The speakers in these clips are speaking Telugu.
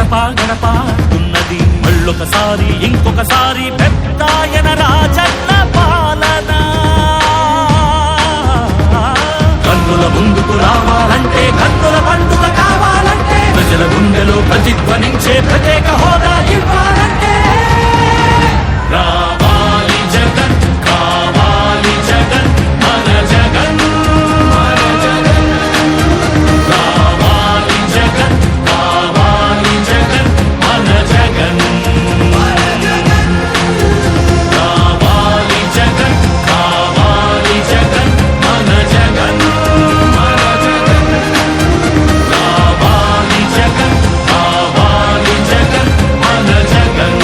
గడప గడప ఉన్నది మళ్ళొకసారి ఇంకొకసారి పెద్దాయన రాజన్న పాలన. కన్నుల ముందుకు రావాలంటే కన్నుల పండుగ కావాలంటే ప్రజల గుండెలో ప్రతిధ్వనించే ప్రత్యేక హోదా ఇవ్వాలంటే రావాలి జగన్, కావాలి జగన్, మన జగన్, మన జగన్. రావాలి జగన్, కావాలి జగన్, మన జగన్, మన జగన్. రావాలి జగన్, కావాలి జగన్, మన జగన్, మన జగన్. రావాలి జగన్, కావాలి జగన్, మన జగన్.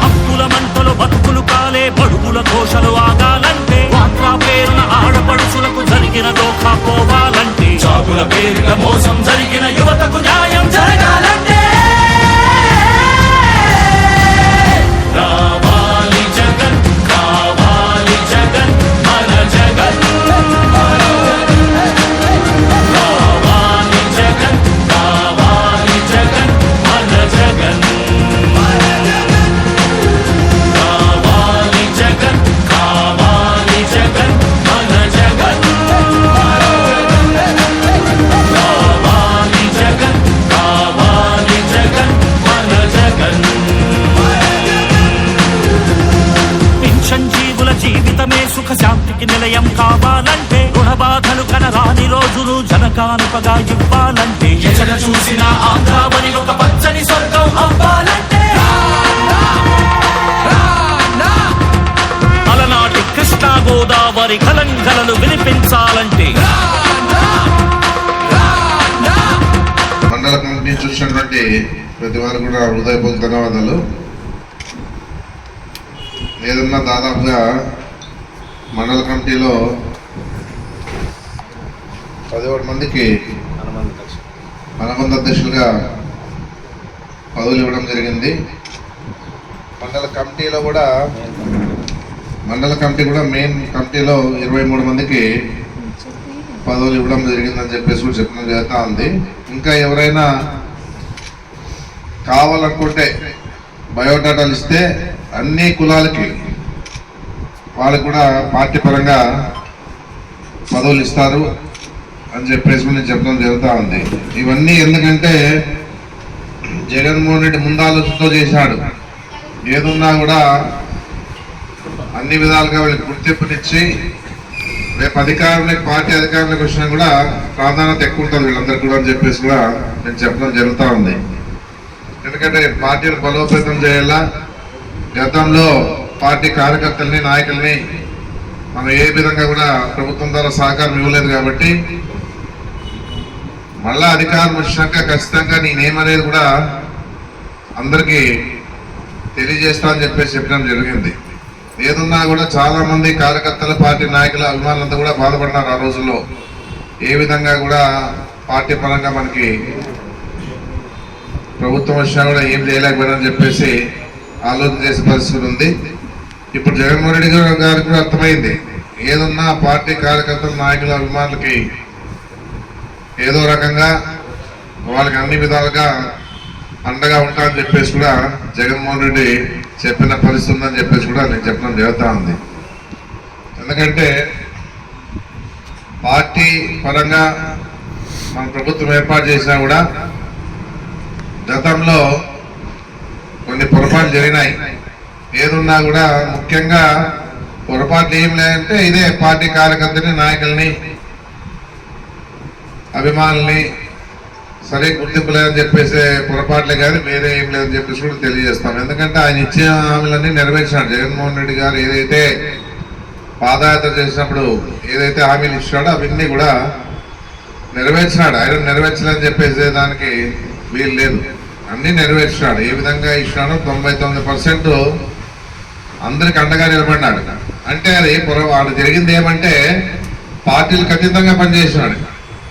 అప్పుల మంటలు బతుకులు కాలే బడుగుల ఘోషలు ఆగాలంటే వాట్రా పేరున ఆడపడుచులకు జరిగిన దోఖా పోవాలంటే జాబుల పేరిట మోసం జరిగిన యువతకు న్యాయం జరగాలంటే రావాలి జగన్, కావాలి జగన్, మన జగన్, మన జగన్. రావాలి జగన్, కావాలి జగన్, మన జగన్, మన జగన్. రావాలి జగన్, కావాలి జగన్, మన జగన్, మన జగన్. రావాలి జగన్, కావాలి జగన్, మన జగన్, మన జగన్. పింఛన్ జీవుల జీవితమే సుఖ శాంతికి నిలయం కావాలంటే రుణ బాధలు కనరాని రోజులు జనకానుకగా ఇవ్వాలంటే ఎక్కడ చూసినా ఆంధ్రావని ఒక పచ్చని స్వర్గం అవ్వాలంటే అలనాటి కృష్ణా గోదావరి కలంకలలు వినిపించాలంటే మండల కమిటీ చూసినటువంటి ప్రతి వారు కూడా హృదయపూర్వక ధన్యవాదాలు. ఏదన్నా దాదాపుగా మండల కమిటీలో 17 మందికి అనుబంధ అధ్యక్షులుగా పదవులు ఇవ్వడం జరిగింది. మండల కమిటీ కూడా మెయిన్ కమిటీలో 23 మందికి పదవులు ఇవ్వడం జరిగిందని చెప్పేసి కూడా చెప్పడం జరుగుతూ ఉంది. ఇంకా ఎవరైనా కావాలనుకుంటే బయోడాటాలు ఇస్తే అన్ని కులాలకి వాళ్ళకి కూడా పార్టీ పరంగా పదవులు ఇస్తారు అని చెప్పేసి నేను చెప్పడం జరుగుతూ ఉంది. ఇవన్నీ ఎందుకంటే జగన్మోహన్ రెడ్డి ముందాలోచనతో చేశాడు. ఏదున్నా కూడా అన్ని విధాలుగా వీళ్ళకి గుర్తింపునిచ్చి రేపు పార్టీ అధికారంలోకి వచ్చినా కూడా ప్రాధాన్యత ఎక్కువ ఉంటుంది వీళ్ళందరికీ కూడా అని చెప్పేసి కూడా నేను చెప్పడం జరుగుతూ ఉంది. ఎందుకంటే పార్టీని బలోపేతం చేయాలా. గతంలో పార్టీ కార్యకర్తల్ని నాయకుల్ని మనం ఏ విధంగా కూడా ప్రభుత్వం ద్వారా సహకారం ఇవ్వలేదు కాబట్టి మళ్ళా అధికారం వచ్చినాక ఖచ్చితంగా నేనేమనేది కూడా అందరికీ తెలియజేస్తా అని చెప్పేసి చెప్పడం జరిగింది. ఏదున్నా కూడా చాలా మంది కార్యకర్తల పార్టీ నాయకుల అభిమానులంతా కూడా బాధపడినారు ఆ రోజుల్లో. ఏ విధంగా కూడా పార్టీ పరంగా మనకి ప్రభుత్వం వచ్చినా కూడా ఏం చేయలేకపోయినని చెప్పేసి ఆలోచన చేసే పరిస్థితి ఉంది. ఇప్పుడు జగన్మోహన్ రెడ్డి గారికి కూడా అర్థమైంది. ఏదున్నా పార్టీ కార్యకర్తల నాయకుల అభిమానులకి ఏదో రకంగా వాళ్ళకి అన్ని విధాలుగా అండగా ఉంటామని చెప్పేసి కూడా జగన్మోహన్ రెడ్డి చెప్పిన పరిస్థితి ఉందని చెప్పేసి కూడా నేను చెప్పడం జరుగుతూ ఉంది. ఎందుకంటే పార్టీ పరంగా మన ప్రభుత్వం ఏర్పాటు చేసినా కూడా గతంలో కొన్ని పొరపాట్లు జరిగినాయి. ఏదున్నా కూడా ముఖ్యంగా పొరపాట్లు ఏం లేదంటే ఇదే పార్టీ కార్యకర్తని నాయకుల్ని అభిమానుల్ని సరే గుర్తింపు లేదని చెప్పేసి పొరపాట్లే కానీ వేరే ఏం లేదని చెప్పేసి కూడా తెలియజేస్తాం. ఎందుకంటే ఆయన ఇచ్చిన హామీలన్నీ నెరవేర్చినాడు. జగన్మోహన్ రెడ్డి గారు ఏదైతే పాదయాత్ర చేసినప్పుడు ఏదైతే హామీలు ఇచ్చాడో అవన్నీ కూడా నెరవేర్చినాడు. ఆయన నెరవేర్చాలని చెప్పేసి దానికి వీలు లేదు. అన్నీ నెరవేర్చినాడు. ఏ విధంగా ఇచ్చినాడో 99% అందరికి అండగా నిలబడినాడు. అంటే అది వాడు జరిగింది ఏమంటే పార్టీలకు అతీతంగా పనిచేసినాడు.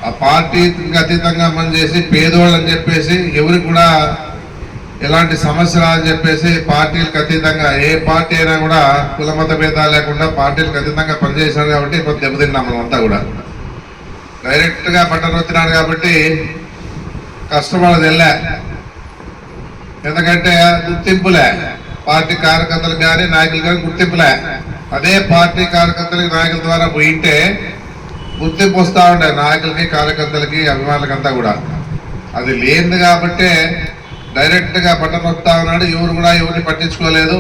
ఆ పార్టీకి అతీతంగా పనిచేసి పేదోళ్ళు అని చెప్పేసి ఎవరికి కూడా ఎలాంటి సమస్య అని చెప్పేసి పార్టీలకు అతీతంగా ఏ పార్టీ అయినా కూడా కులమత భేదాలు లేకుండా పార్టీలకు అతీతంగా పనిచేసినాడు. కాబట్టి ఇప్పుడు దెబ్బతిన్నాం మనం అంతా కూడా. డైరెక్ట్గా బట్టలు వచ్చినాడు కాబట్టి కష్టపడదు వెళ్ళా, ఎందుకంటే గుర్తింపులే పార్టీ కార్యకర్తలు కానీ నాయకులు కానీ గుర్తింపులే. అదే పార్టీ కార్యకర్తలకి నాయకుల ద్వారా పోయింటే గుర్తింపు వస్తూ ఉండే నాయకులకి కార్యకర్తలకి అభిమానులకంతా కూడా. అది లేదు కాబట్టే డైరెక్ట్గా బటన్ నొక్కుతా ఉన్నాడు. ఎవరు కూడా ఎవరిని పట్టించుకోలేదు.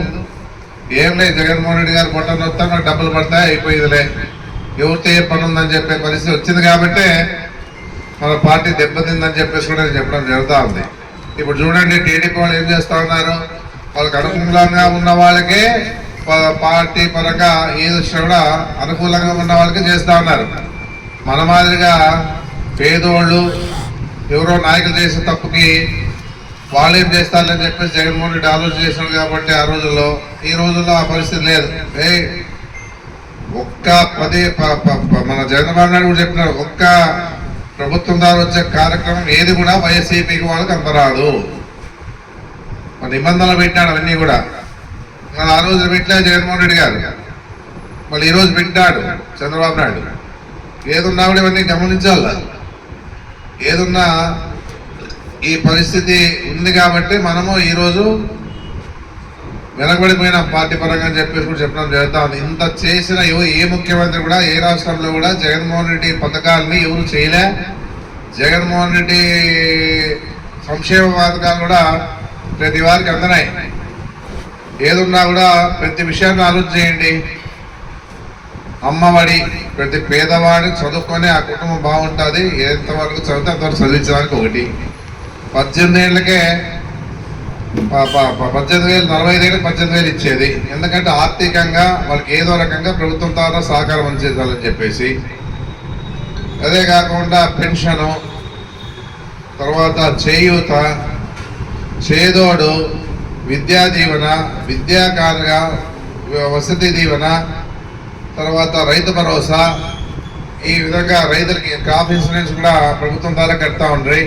ఏం లేదు, జగన్మోహన్ రెడ్డి గారు బటన్ నొక్తా నాకు డబ్బులు పడతాయి అయిపోయిందిలే, ఎవరితో ఏ పని ఉందని చెప్పే పరిస్థితి వచ్చింది కాబట్టే మన పార్టీ దెబ్బతిందని చెప్పేసి కూడా చెప్పడం జరుగుతూ ఉంది. ఇప్పుడు చూడండి, టీడీపీ వాళ్ళు ఏం చేస్తూ ఉన్నారు, వాళ్ళకి అనుకూలంగా ఉన్న వాళ్ళకే పార్టీ పరంగా ఏది వచ్చినా కూడా అనుకూలంగా ఉన్న వాళ్ళకే చేస్తూ ఉన్నారు. మన మాదిరిగా పేదోళ్ళు ఎవరో నాయకులు చేసే తప్పుకి వాళ్ళు ఏం చేస్తారని చెప్పేసి జగన్మోహన్ రెడ్డి ఆలోచన చేశాడు కాబట్టి ఆ రోజుల్లో. ఈ రోజుల్లో ఆ పరిస్థితి లేదు. మన జగన్మోహన్ రెడ్డి కూడా చెప్పినారు, ఒక్క ప్రభుత్వం ద్వారా వచ్చే కార్యక్రమం ఏది కూడా వైఎస్సీపీకి వాళ్ళకి అందరాదు. నిబంధనలు పెట్టినాడు అవన్నీ కూడా. మరి ఆ రోజు పెట్టలే జగన్మోహన్ రెడ్డి గారు, మళ్ళీ ఈరోజు పెట్టాడు చంద్రబాబు నాయుడు. ఏదున్నా కూడా ఇవన్నీ గమనించాల. ఏదున్నా ఈ పరిస్థితి ఉంది కాబట్టి మనము ఈరోజు వెనకబడిపోయిన పార్టీ పరంగా అని చెప్పేసి కూడా చెప్పడం జరుగుతా ఉంది. ఇంత చేసిన ఏ ముఖ్యమంత్రి కూడా ఏ రాష్ట్రంలో కూడా జగన్మోహన్ రెడ్డి పథకాలని ఎవరు చేయలే. జగన్మోహన్ రెడ్డి సంక్షేమ పథకాలు కూడా ప్రతి వారికి అందనాయి. ఏదున్నా కూడా ప్రతి విషయాన్ని ఆలోచన చేయండి. అమ్మఒడి ప్రతి పేదవాడిని చదువుకొని ఆ కుటుంబం బాగుంటుంది. ఎంతవరకు చదివితే అంతవరకు చదివించడానికి ఒకటి. 18 ఏళ్ళకే 18,000, 45 ఏళ్ళకి 18,000 ఇచ్చేది. ఎందుకంటే ఆర్థికంగా వాళ్ళకి ఏదో రకంగా ప్రభుత్వం ద్వారా సహకారం అందించాలని చెప్పేసి. అదే కాకుండా పెన్షను, తర్వాత చేయూత, చేదోడు, విద్యా దీవెన, విద్యాకారక వసతి దీవెన, తర్వాత రైతు భరోసా, ఈ విధంగా రైతులకి క్రాప్ ఇన్సూరెన్స్ కూడా ప్రభుత్వం ద్వారా కడతా ఉండ్రి.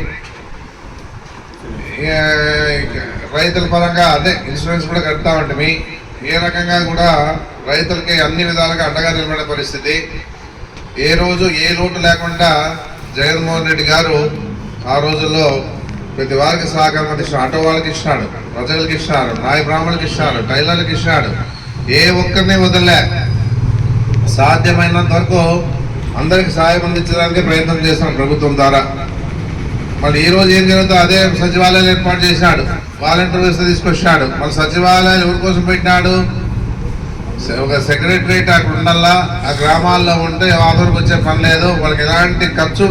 రైతుల పరంగా అదే ఇన్సూరెన్స్ కూడా కడతా ఉంటుంది. ఏ రకంగా కూడా రైతులకి అన్ని విధాలుగా అండగా నిలబడే పరిస్థితి. ఏ రోజు ఏ లోటు లేకుండా జగన్మోహన్ రెడ్డి గారు ఆ రోజుల్లో ప్రతి వారికి సహకారం అందించాడు. ఆటో వాళ్ళకి ఇచ్చినాడు, ప్రజలకు ఇచ్చినాడు, నాయ బ్రాహ్మణులకు ఇచ్చినాడు, టైలర్లకు ఇచ్చినాడు. ఏ ఒక్కరిని వదలలే. సాధ్యమైనంత వరకు అందరికి సహాయం అందించడానికి ప్రయత్నం చేస్తాం ప్రభుత్వం ద్వారా. మళ్ళీ ఈ రోజు ఏం జరుగుతుందో అదే సచివాలయాలు ఏర్పాటు చేసినాడు, వాలంటీర్ వ్యవస్థ తీసుకొచ్చాడు. మళ్ళీ సచివాలయాలు ఎవరి కోసం పెట్టినాడు, ఒక సెక్రటరేట్ అక్కడ ఉండాలా, ఆ గ్రామాల్లో ఉంటే ఆదరణకు వచ్చే పని లేదు, వాళ్ళకి ఎలాంటి ఖర్చు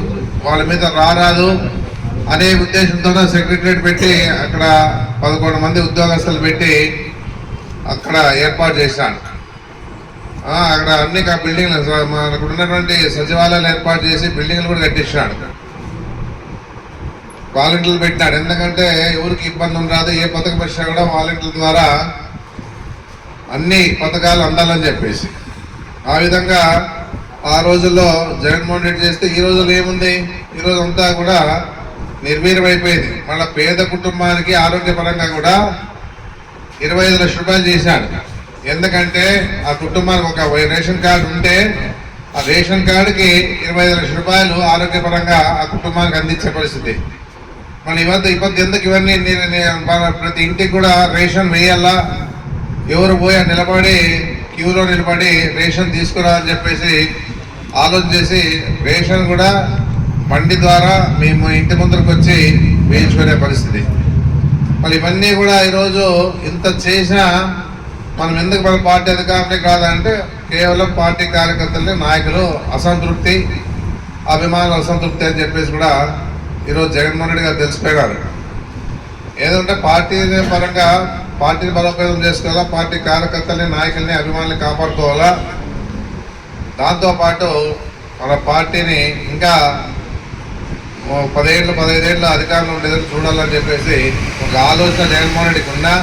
వాళ్ళ మీద రారాదు అనే ఉద్దేశంతో సెక్రటరేట్ పెట్టి అక్కడ 11 మంది ఉద్యోగస్తులు పెట్టి అక్కడ ఏర్పాటు చేశాడు. అక్కడ అన్ని బిల్డింగ్లు మనకు ఉన్నటువంటి సచివాలయాలు ఏర్పాటు చేసి బిల్డింగ్లు కూడా కట్టించాడు. వాలంటీర్లు పెట్టినాడు. ఎందుకంటే ఎవరికి ఇబ్బంది ఉండరాదు, ఏ పథకం వచ్చినా కూడా వాలంటీర్ల ద్వారా అన్ని పథకాలు అందాలని చెప్పేసి. ఆ విధంగా ఆ రోజుల్లో జగన్మోహన్ రెడ్డి చేస్తే ఈ రోజుల్లో ఏముంది, ఈరోజు అంతా కూడా నిర్వీర్యమైపోయింది. మళ్ళీ పేద కుటుంబానికి ఆరోగ్యపరంగా కూడా 25 లక్షల రూపాయలు చేశాడు. ఎందుకంటే ఆ కుటుంబానికి ఒక రేషన్ కార్డు ఉంటే ఆ రేషన్ కార్డుకి 25 లక్షల రూపాయలు ఆరోగ్యపరంగా ఆ కుటుంబానికి అందించే పరిస్థితి. మళ్ళీ ఇబ్బంది ఎందుకు ఇవన్నీ ప్రతి ఇంటికి కూడా రేషన్ వేయాలా, ఎవరు పోయా నిలబడి క్యూలో నిలబడి రేషన్ తీసుకురావాలని చెప్పేసి ఆలోచన చేసి రేషన్ కూడా బండి ద్వారా మేము ఇంటి ముందరకు వచ్చి వేయించుకునే పరిస్థితి. మళ్ళీ ఇవన్నీ కూడా ఈరోజు ఇంత చేసినా మనం ఎందుకు మన పార్టీ అధికారంలోకి రాదంటే కేవలం పార్టీ కార్యకర్తలే, నాయకులు అసంతృప్తి, అభిమానుల అసంతృప్తి అని చెప్పేసి కూడా ఈరోజు జగన్మోహన్ రెడ్డి గారు తెలిసిపోయినారు. ఏదంటే పార్టీ పరంగా పార్టీని బలోపేతం చేసుకోవాలా, పార్టీ కార్యకర్తల్ని, నాయకుల్ని, అభిమానుల్ని కాపాడుకోవాలా. దాంతోపాటు మన పార్టీని ఇంకా 10 ఏళ్ళు 15 ఏళ్ళు అధికారంలో ఉండేదని చూడాలని చెప్పేసి ఒక ఆలోచన జగన్మోహన్ రెడ్డికి ఉన్నా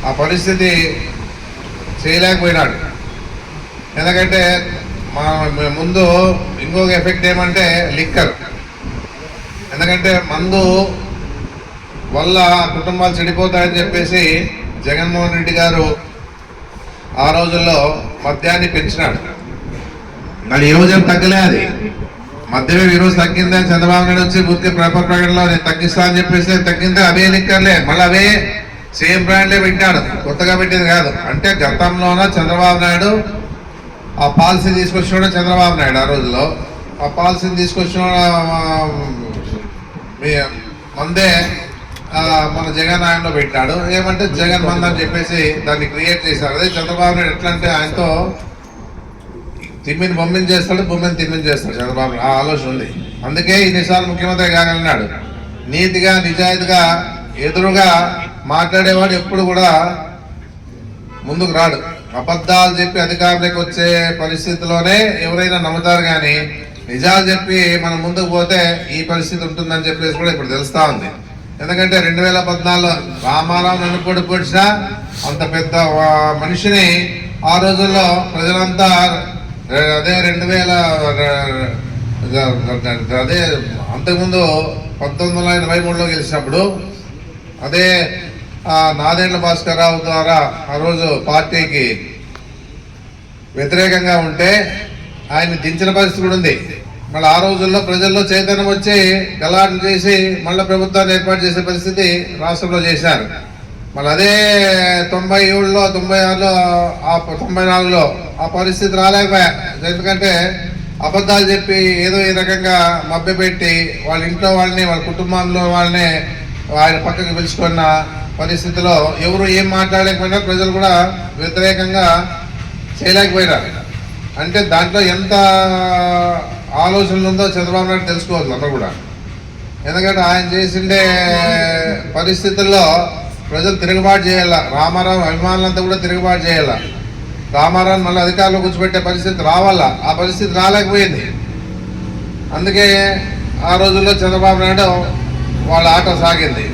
ఆ పరిస్థితి చేయలేకపోయినాడు. ఎందుకంటే ముందు ఇంకొక ఎఫెక్ట్ ఏమంటే లిక్కర్. ఎందుకంటే మందు వల్ల కుటుంబాలు చెడిపోతాయని చెప్పేసి జగన్మోహన్ రెడ్డి గారు ఆ రోజుల్లో మద్యాన్ని పెంచినాడు. మరి ఈ రోజేం తగ్గలే అది. మధ్యమే ఈరోజు తగ్గిందే చంద్రబాబు నాయుడు వచ్చి పూర్తి పేపర్ ప్రకటనలో నేను తగ్గిస్తా అని చెప్పేసి తగ్గిందే అవే లిక్కర్లే మళ్ళీ అవే సేమ్ బ్రాండ్లే పెట్టాడు, కొత్తగా పెట్టేది కాదు. అంటే గతంలోన చంద్రబాబు నాయుడు ఆ పాలసీ తీసుకొచ్చినాడు చంద్రబాబు నాయుడు ఆ రోజులో ఆ పాలసీని తీసుకొచ్చిన మందే మన జగన్ ఆయనలో పెట్టాడు. ఏమంటే జగన్ మంది అని చెప్పేసి దాన్ని క్రియేట్ చేశారు. అదే చంద్రబాబు నాయుడు ఎట్లా అంటే ఆయనతో తిమ్మిని బొమ్మిని చేస్తాడు, బొమ్మిని తిమ్మిని చేస్తాడు చంద్రబాబు. ఆ ఆలోచన ఉంది. అందుకే ఇన్నిసార్లు ముఖ్యమంత్రి కాగలిగినాడు. నీతిగా నిజాయితీగా ఎదురుగా మాట్లాడేవాడు ఎప్పుడు కూడా ముందుకు రాడు. అబద్ధాలు చెప్పి అధికారంలోకి వచ్చే పరిస్థితిలోనే ఎవరైనా నమ్ముతారు, కానీ నిజాలు చెప్పి మనం ముందుకు పోతే ఈ పరిస్థితి ఉంటుందని చెప్పేసి కూడా ఇప్పుడు తెలుస్తా ఉంది. ఎందుకంటే 2014 రామారావు నన్ను పొడిచినా అంత పెద్ద మనిషిని ఆ రోజుల్లో ప్రజలంతా అదే 2000 అదే అంతకుముందు 1983లో గెలిచినప్పుడు అదే నాదెండ్ల భాస్కర్ రావు ద్వారా ఆ రోజు పార్టీకి వ్యతిరేకంగా ఉంటే ఆయన దించిన పరిస్థితి కూడా ఉంది. మళ్ళీ ఆ రోజుల్లో ప్రజల్లో చైతన్యం వచ్చి గలాటలు చేసి మళ్ళీ ప్రభుత్వాన్ని ఏర్పాటు చేసే పరిస్థితి రాష్ట్రంలో చేశారు. మళ్ళీ అదే 97లో 96లో 94లో ఆ పరిస్థితి రాలేకపోయా. ఎందుకంటే అబద్ధాలు చెప్పి ఏదో ఈ రకంగా మభ్యపెట్టి వాళ్ళ ఇంట్లో వాళ్ళని వాళ్ళ కుటుంబంలో వాళ్ళని ఆయన పక్కకు పిలుచుకున్న పరిస్థితిలో ఎవరు ఏం మాట్లాడలేకపోయినా ప్రజలు కూడా వ్యతిరేకంగా చేయలేకపోయినారు. అంటే దాంట్లో ఎంత ఆలోచనలు ఉందో చంద్రబాబు నాయుడు తెలుసుకోవాలి అందరూ కూడా. ఎందుకంటే ఆయన చేసిండే పరిస్థితుల్లో ప్రజలు తిరుగుబాటు చేయాల. రామారావు అభిమానులంతా కూడా తిరుగుబాటు చేయాల. రామారావు మళ్ళీ అధికారంలో కూర్చోబెట్టే పరిస్థితి రావాలా, ఆ పరిస్థితి రాలేకపోయింది. అందుకే ఆ రోజుల్లో చంద్రబాబు నాయుడు వాళ్ళ ఆట సాగింది.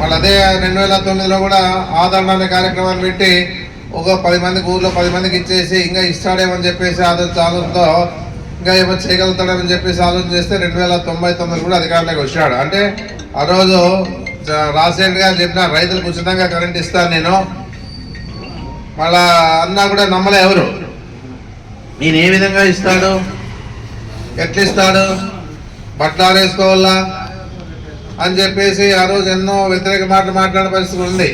మళ్ళీ అదే 2009లో కూడా ఆదరణ అనే కార్యక్రమాన్ని పెట్టి ఒక 10 మందికి ఊర్లో 10 మందికి ఇచ్చేసి ఇంకా ఇస్తాడేమని చెప్పేసి ఆలోచనతో ఇంకా ఏమో చేయగలుగుతాడని చెప్పేసి ఆలోచన చేస్తే 2099 కూడా అధికారంలోకి వచ్చాడు. అంటే ఆ రోజు రాజశేఖర్ గారు చెప్పిన రైతులకు ఉచితంగా కరెంట్ ఇస్తాను నేను, మళ్ళా అన్నా కూడా నమ్మలే ఎవరు. నేను ఏ విధంగా ఇస్తాడు, ఎట్లా ఇస్తాడు, బట్టలు వేసుకోవాలా అని చెప్పేసి ఆ రోజు ఎన్నో వ్యతిరేక మాటలు మాట్లాడే పరిస్థితి ఉంది.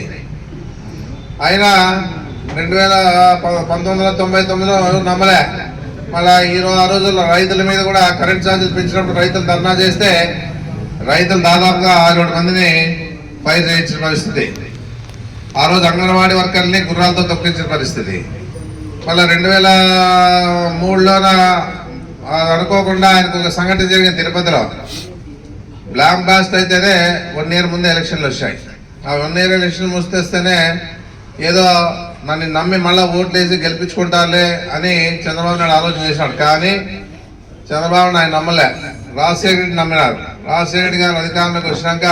అయినా 1999లో నమ్మలే. మళ్ళా ఆ రోజుల్లో రైతుల మీద కూడా కరెంట్ ఛార్జీలు పెంచినప్పుడు రైతులు ధర్నా చేస్తే రైతులు దాదాపుగా 6-7 మందిని ఫైర్ చేయించిన పరిస్థితి. ఆ రోజు అంగన్వాడీ వర్కర్ని గుర్రాలతో తొక్కించిన పరిస్థితి. మళ్ళీ 2003లోన అనుకోకుండా ఆయనకు ఒక సంఘటన జరిగింది తిరుపతిలో. బ్లాక్ బ్లాస్ట్ అయితేనే 1 ఇయర్ ముందే ఎలక్షన్లు వచ్చాయి. ఆ 1 ఇయర్ ఎలక్షన్ ముస్తేస్తేనే ఏదో నన్ను నమ్మి మళ్ళీ ఓట్లు వేసి గెలిపించుకుంటారులే అని చంద్రబాబు నాయుడు ఆలోచన చేశాడు. కానీ చంద్రబాబు నాయుడు నమ్మలే, రాజశేఖర రెడ్డి నమ్మినారు. రాజశేఖర రెడ్డి గారు అధికారంలోకి వచ్చినాక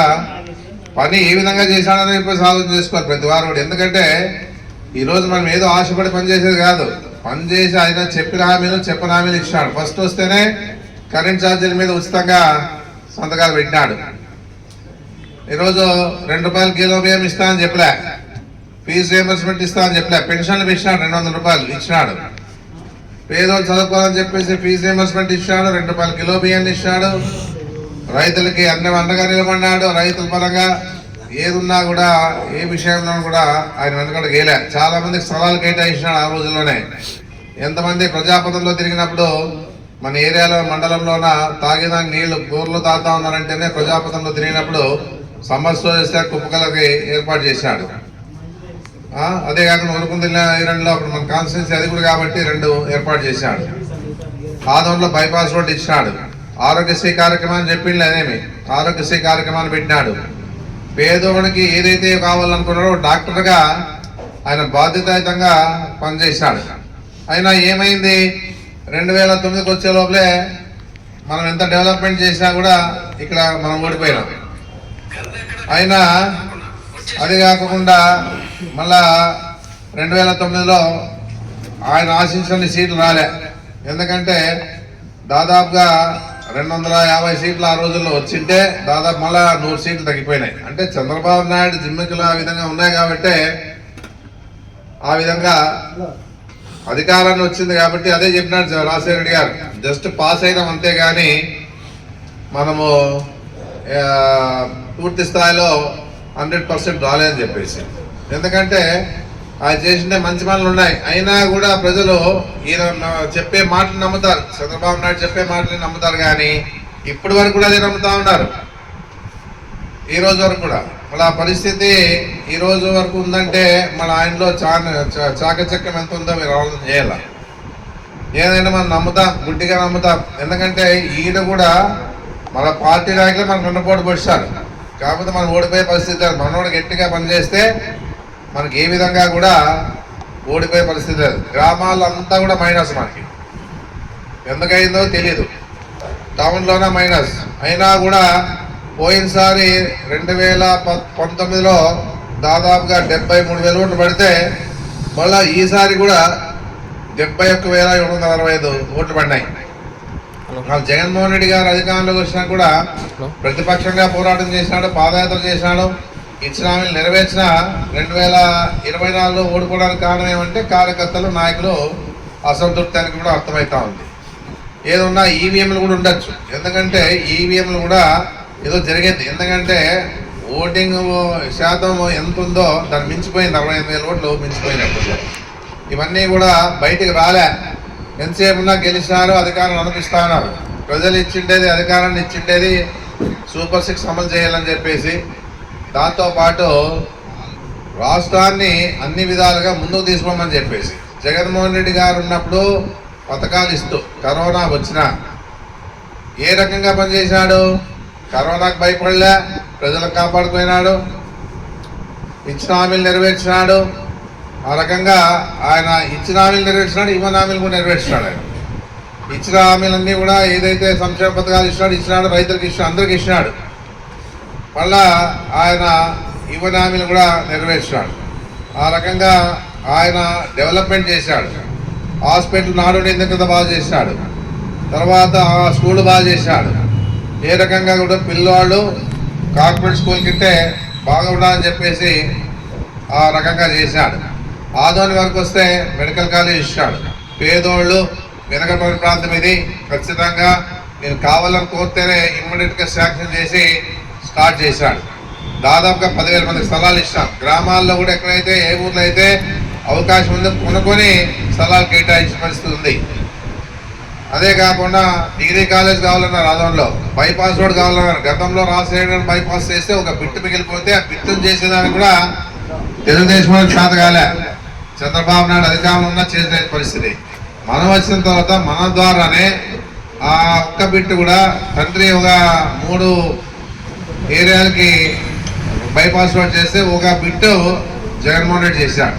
పని ఏ విధంగా చేశాడని చెప్పేసి ఆలోచన చేసుకోవాలి ప్రతి వారు కూడా. ఎందుకంటే ఈరోజు మనం ఏదో ఆశపడి పనిచేసేది కాదు, పనిచేసి ఆయన చెప్పిన హామీలు చెప్పిన హామీలు ఇచ్చినాడు. ఫస్ట్ వస్తేనే కరెంట్ ఛార్జీల మీద ఉచితంగా సంతకాలు పెట్టినాడు. ఈరోజు ₹2 కిలో బియ్యం ఇస్తా అని చెప్పలే, ఫీజు రియంబర్స్మెంట్ ఇస్తా అని చెప్పలే, పెన్షన్లు ఇచ్చినాడు ₹200 ఇచ్చినాడు. పేదోళ్ళు చదువుకోవాలని చెప్పేసి ఫీజు రియంబర్స్మెంట్ ఇచ్చినాడు, ₹2 కిలో బియ్యాన్ని ఇచ్చినాడు. రైతులకి అన్ని అండగా నిలబడినాడు. రైతుల పరంగా ఏదున్నా కూడా ఏ విషయంలో కూడా ఆయన వెనకడ గేలే. చాలా మందికి స్థలాలు కేటాయించినాడు ఆ రోజుల్లోనే. ఎంతమంది ప్రజాపథంలో తిరిగినప్పుడు మన ఏరియాలో మండలంలోన తాగేదానికి నీళ్లు బోర్లు తాగుతా ఉన్నారంటేనే ప్రజాపథంలో తిరిగినప్పుడు సమస్య చేస్తే కుప్పకలకి ఏర్పాటు చేశాడు. అదే కాకుండా ఉరుకుందిలో అప్పుడు మన కాన్స్టిట్యున్సీ అది కూడా కాబట్టి 2 ఏర్పాటు చేశాడు. ఆదంలో బైపాస్ రోడ్ ఇచ్చినాడు. ఆరోగ్యశ్రీ కార్యక్రమాన్ని చెప్పిండు, అదేమి ఆరోగ్యశ్రీ కార్యక్రమాన్ని పెట్టినాడు. పేదోడికి ఏదైతే కావాలనుకున్నాడో డాక్టర్గా ఆయన బాధ్యతాయుతంగా పనిచేశాడు. అయినా ఏమైంది, 2009కి వచ్చే లోపలే మనం ఎంత డెవలప్మెంట్ చేసినా కూడా ఇక్కడ మనం ఓడిపోయినాం. అయినా అది కాకుండా మళ్ళా 2009లో ఆయన ఆశించిన సీట్లు రాలే. ఎందుకంటే దాదాపుగా 250 సీట్లు ఆ రోజుల్లో వచ్చింటే దాదాపు మళ్ళా 100 సీట్లు తగ్గిపోయినాయి. అంటే చంద్రబాబు నాయుడు జిమ్మికలు ఆ విధంగా ఉన్నాయి కాబట్టి ఆ విధంగా అధికారాన్ని వచ్చింది కాబట్టి అదే చెప్పినాడు రాజశేఖర రెడ్డి గారు. జస్ట్ పాస్ అయినాం అంతేగాని మనము పూర్తి స్థాయిలో 100% రాలేదని చెప్పేసి. ఎందుకంటే ఆయన చేసిన మంచి పనులు ఉన్నాయి, అయినా కూడా ప్రజలు ఈయన చెప్పే మాటలు నమ్ముతారు, చంద్రబాబు నాయుడు చెప్పే మాటలు నమ్ముతారు. కానీ ఇప్పటి వరకు కూడా అదే నమ్ముతా ఉన్నారు, ఈ రోజు వరకు కూడా. మళ్ళీ ఆ పరిస్థితి ఈ రోజు వరకు ఉందంటే మన ఆయనలో చాకచక్యం ఎంత ఉందో మీరు ఆలోచన చేయాలి. ఏదైనా మనం నమ్ముతాం, గుడ్డిగా నమ్ముతాం. ఎందుకంటే ఈయన కూడా మన పార్టీ నాయకులు మనకు ఉన్నపోటు పొడిచారు, కాకపోతే మనం ఓడిపోయే పరిస్థితి లేదు. మనోడు గట్టిగా పనిచేస్తే మనకి ఏ విధంగా కూడా ఓడిపోయే పరిస్థితి లేదు. గ్రామాల్లో అంతా కూడా మైనస్, మనకి ఎందుకైందో తెలియదు, టౌన్లోనే మైనస్. అయినా కూడా పోయినసారి 2019లో దాదాపుగా 73,000 ఓట్లు పడితే మళ్ళీ ఈసారి కూడా 71,765 ఓట్లు పడినాయి. జగన్మోహన్ రెడ్డి గారు అధికారంలోకి వచ్చినా కూడా ప్రతిపక్షంగా పోరాటం చేసినాడు, పాదయాత్ర చేసినాడు, ఇచ్చిన హామీలు నెరవేర్చిన 2024లో ఓడిపోవడానికి కారణం ఏమంటే కార్యకర్తలు, నాయకులు అసంతృప్తానికి కూడా అర్థమవుతా ఉంది. ఏదన్నా ఈవీఎంలు కూడా ఉండొచ్చు, ఎందుకంటే ఈవీఎంలు కూడా ఏదో జరిగేది. ఎందుకంటే ఓటింగ్ శాతం ఎంత ఉందో దాన్ని మించిపోయింది, 65,000 ఓట్లు మించిపోయినప్పుడు. ఇవన్నీ కూడా బయటికి రాలే. ఎంతసేపు ఉన్నా గెలిచినారు, అధికారం అనిపిస్తా ఉన్నారు. ప్రజలు ఇచ్చిండేది, అధికారాన్ని ఇచ్చిండేది సూపర్ 6 అమలు చేయాలని చెప్పేసి, దాంతోపాటు రాష్ట్రాన్ని అన్ని విధాలుగా ముందుకు తీసుకోమని చెప్పేసి. జగన్మోహన్ రెడ్డి గారు ఉన్నప్పుడు పథకాలు ఇస్తూ కరోనా వచ్చినా ఏ రకంగా పనిచేసినాడు? కరోనాకు భయపడలే, ప్రజలకు కాపాడుకున్నాడు, ఇచ్చిన హామీలు నెరవేర్చినాడు. ఆ రకంగా ఆయన ఇచ్చిన హామీలు నెరవేర్చినాడు, ఇవ్వని హామీలు కూడా నెరవేర్చినాడు. ఆయన ఇచ్చిన హామీలన్నీ కూడా ఏదైతే సంక్షేమ పథకాలు ఇచ్చినాడు, రైతులకు ఇచ్చినాడు, అందరికి ఇచ్చినాడు. మళ్ళా ఆయన ఇవ్వని హామీలు కూడా నెరవేర్చినాడు. ఆ రకంగా ఆయన డెవలప్మెంట్ చేశాడు. హాస్పిటల్ నాడు నిందిత బాగా చేశాడు, తర్వాత స్కూల్ బాగా చేశాడు. ఏ రకంగా కూడా పిల్లవాళ్ళు కార్పొరేట్ స్కూల్ కింటే బాగా ఉండాలని చెప్పేసి ఆ రకంగా చేశాడు. ఆదోని వరకు వస్తే మెడికల్ కాలేజ్ ఇచ్చాడు. పేదోళ్ళు వెనకబడిన ప్రాంతం ఇది, ఖచ్చితంగా నేను కావాలని కోరితేనే ఇమ్మీడియట్గా శాంక్షన్ చేసి స్టార్ట్ చేశాడు. దాదాపుగా 10,000 మందికి స్థలాలు ఇచ్చాం. గ్రామాల్లో కూడా ఎక్కడైతే ఏ ఊర్లో అయితే అవకాశం ఉందో కొనుక్కొని స్థలాలు కేటాయించిన పరిస్థితి ఉంది. అదే కాకుండా డిగ్రీ కాలేజ్ కావాలన్నారు, ఆదోన్లో బైపాస్ రోడ్ కావాలన్నారు. గతంలో రాజశేఖర్ బైపాస్ చేస్తే ఒక బిట్టు మిగిలిపోతే ఆ బిట్టును చేసేదానికి కూడా తెలుగుదేశం చేత కాలే. చంద్రబాబు నాయుడు అధికారంలో ఉన్నా చేసే పరిస్థితి. మనం వచ్చిన తర్వాత మన ద్వారానే ఆ ఒక్క బిట్టు కూడా తండ్రి ఒక 3 ఏరియాలకి బైపాస్ రోడ్ చేస్తే ఒక బిట్టు జగన్మోహన్ రెడ్డి చేశాడు.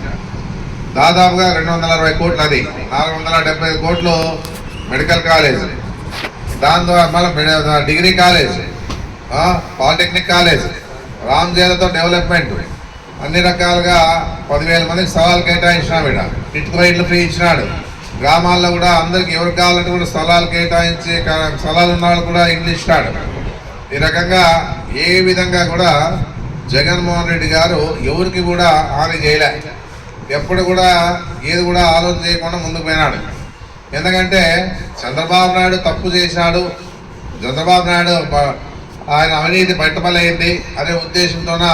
దాదాపుగా 260 కోట్లు, అది 475 కోట్లు మెడికల్ కాలేజ్, దాని ద్వారా మళ్ళీ డిగ్రీ కాలేజ్, పాలిటెక్నిక్ కాలేజ్, రామ్జేలతో డెవలప్మెంట్, అన్ని రకాలుగా 10,000 మందికి స్థలాలు కేటాయించినాడు. ఇక్కడ ఇటుక రైట్లు ఫ్రీ ఇచ్చినాడు. గ్రామాల్లో కూడా అందరికి ఎవరికి కావాలంటే కూడా స్థలాలు కేటాయించి, స్థలాలు ఉన్న వాళ్ళు కూడా ఇల్లు ఇచ్చినాడు. ఈ రకంగా ఏ విధంగా కూడా జగన్మోహన్ రెడ్డి గారు ఎవరికి కూడా హాని చేయలే. ఎప్పుడు కూడా ఏది కూడా ఆలోచన చేయకుండా ముందుకు పోయినాడు. ఎందుకంటే చంద్రబాబు నాయుడు తప్పు చేశాడు, చంద్రబాబు నాయుడు ఆయన అవినీతి బయటపడైంది అనే ఉద్దేశంతోన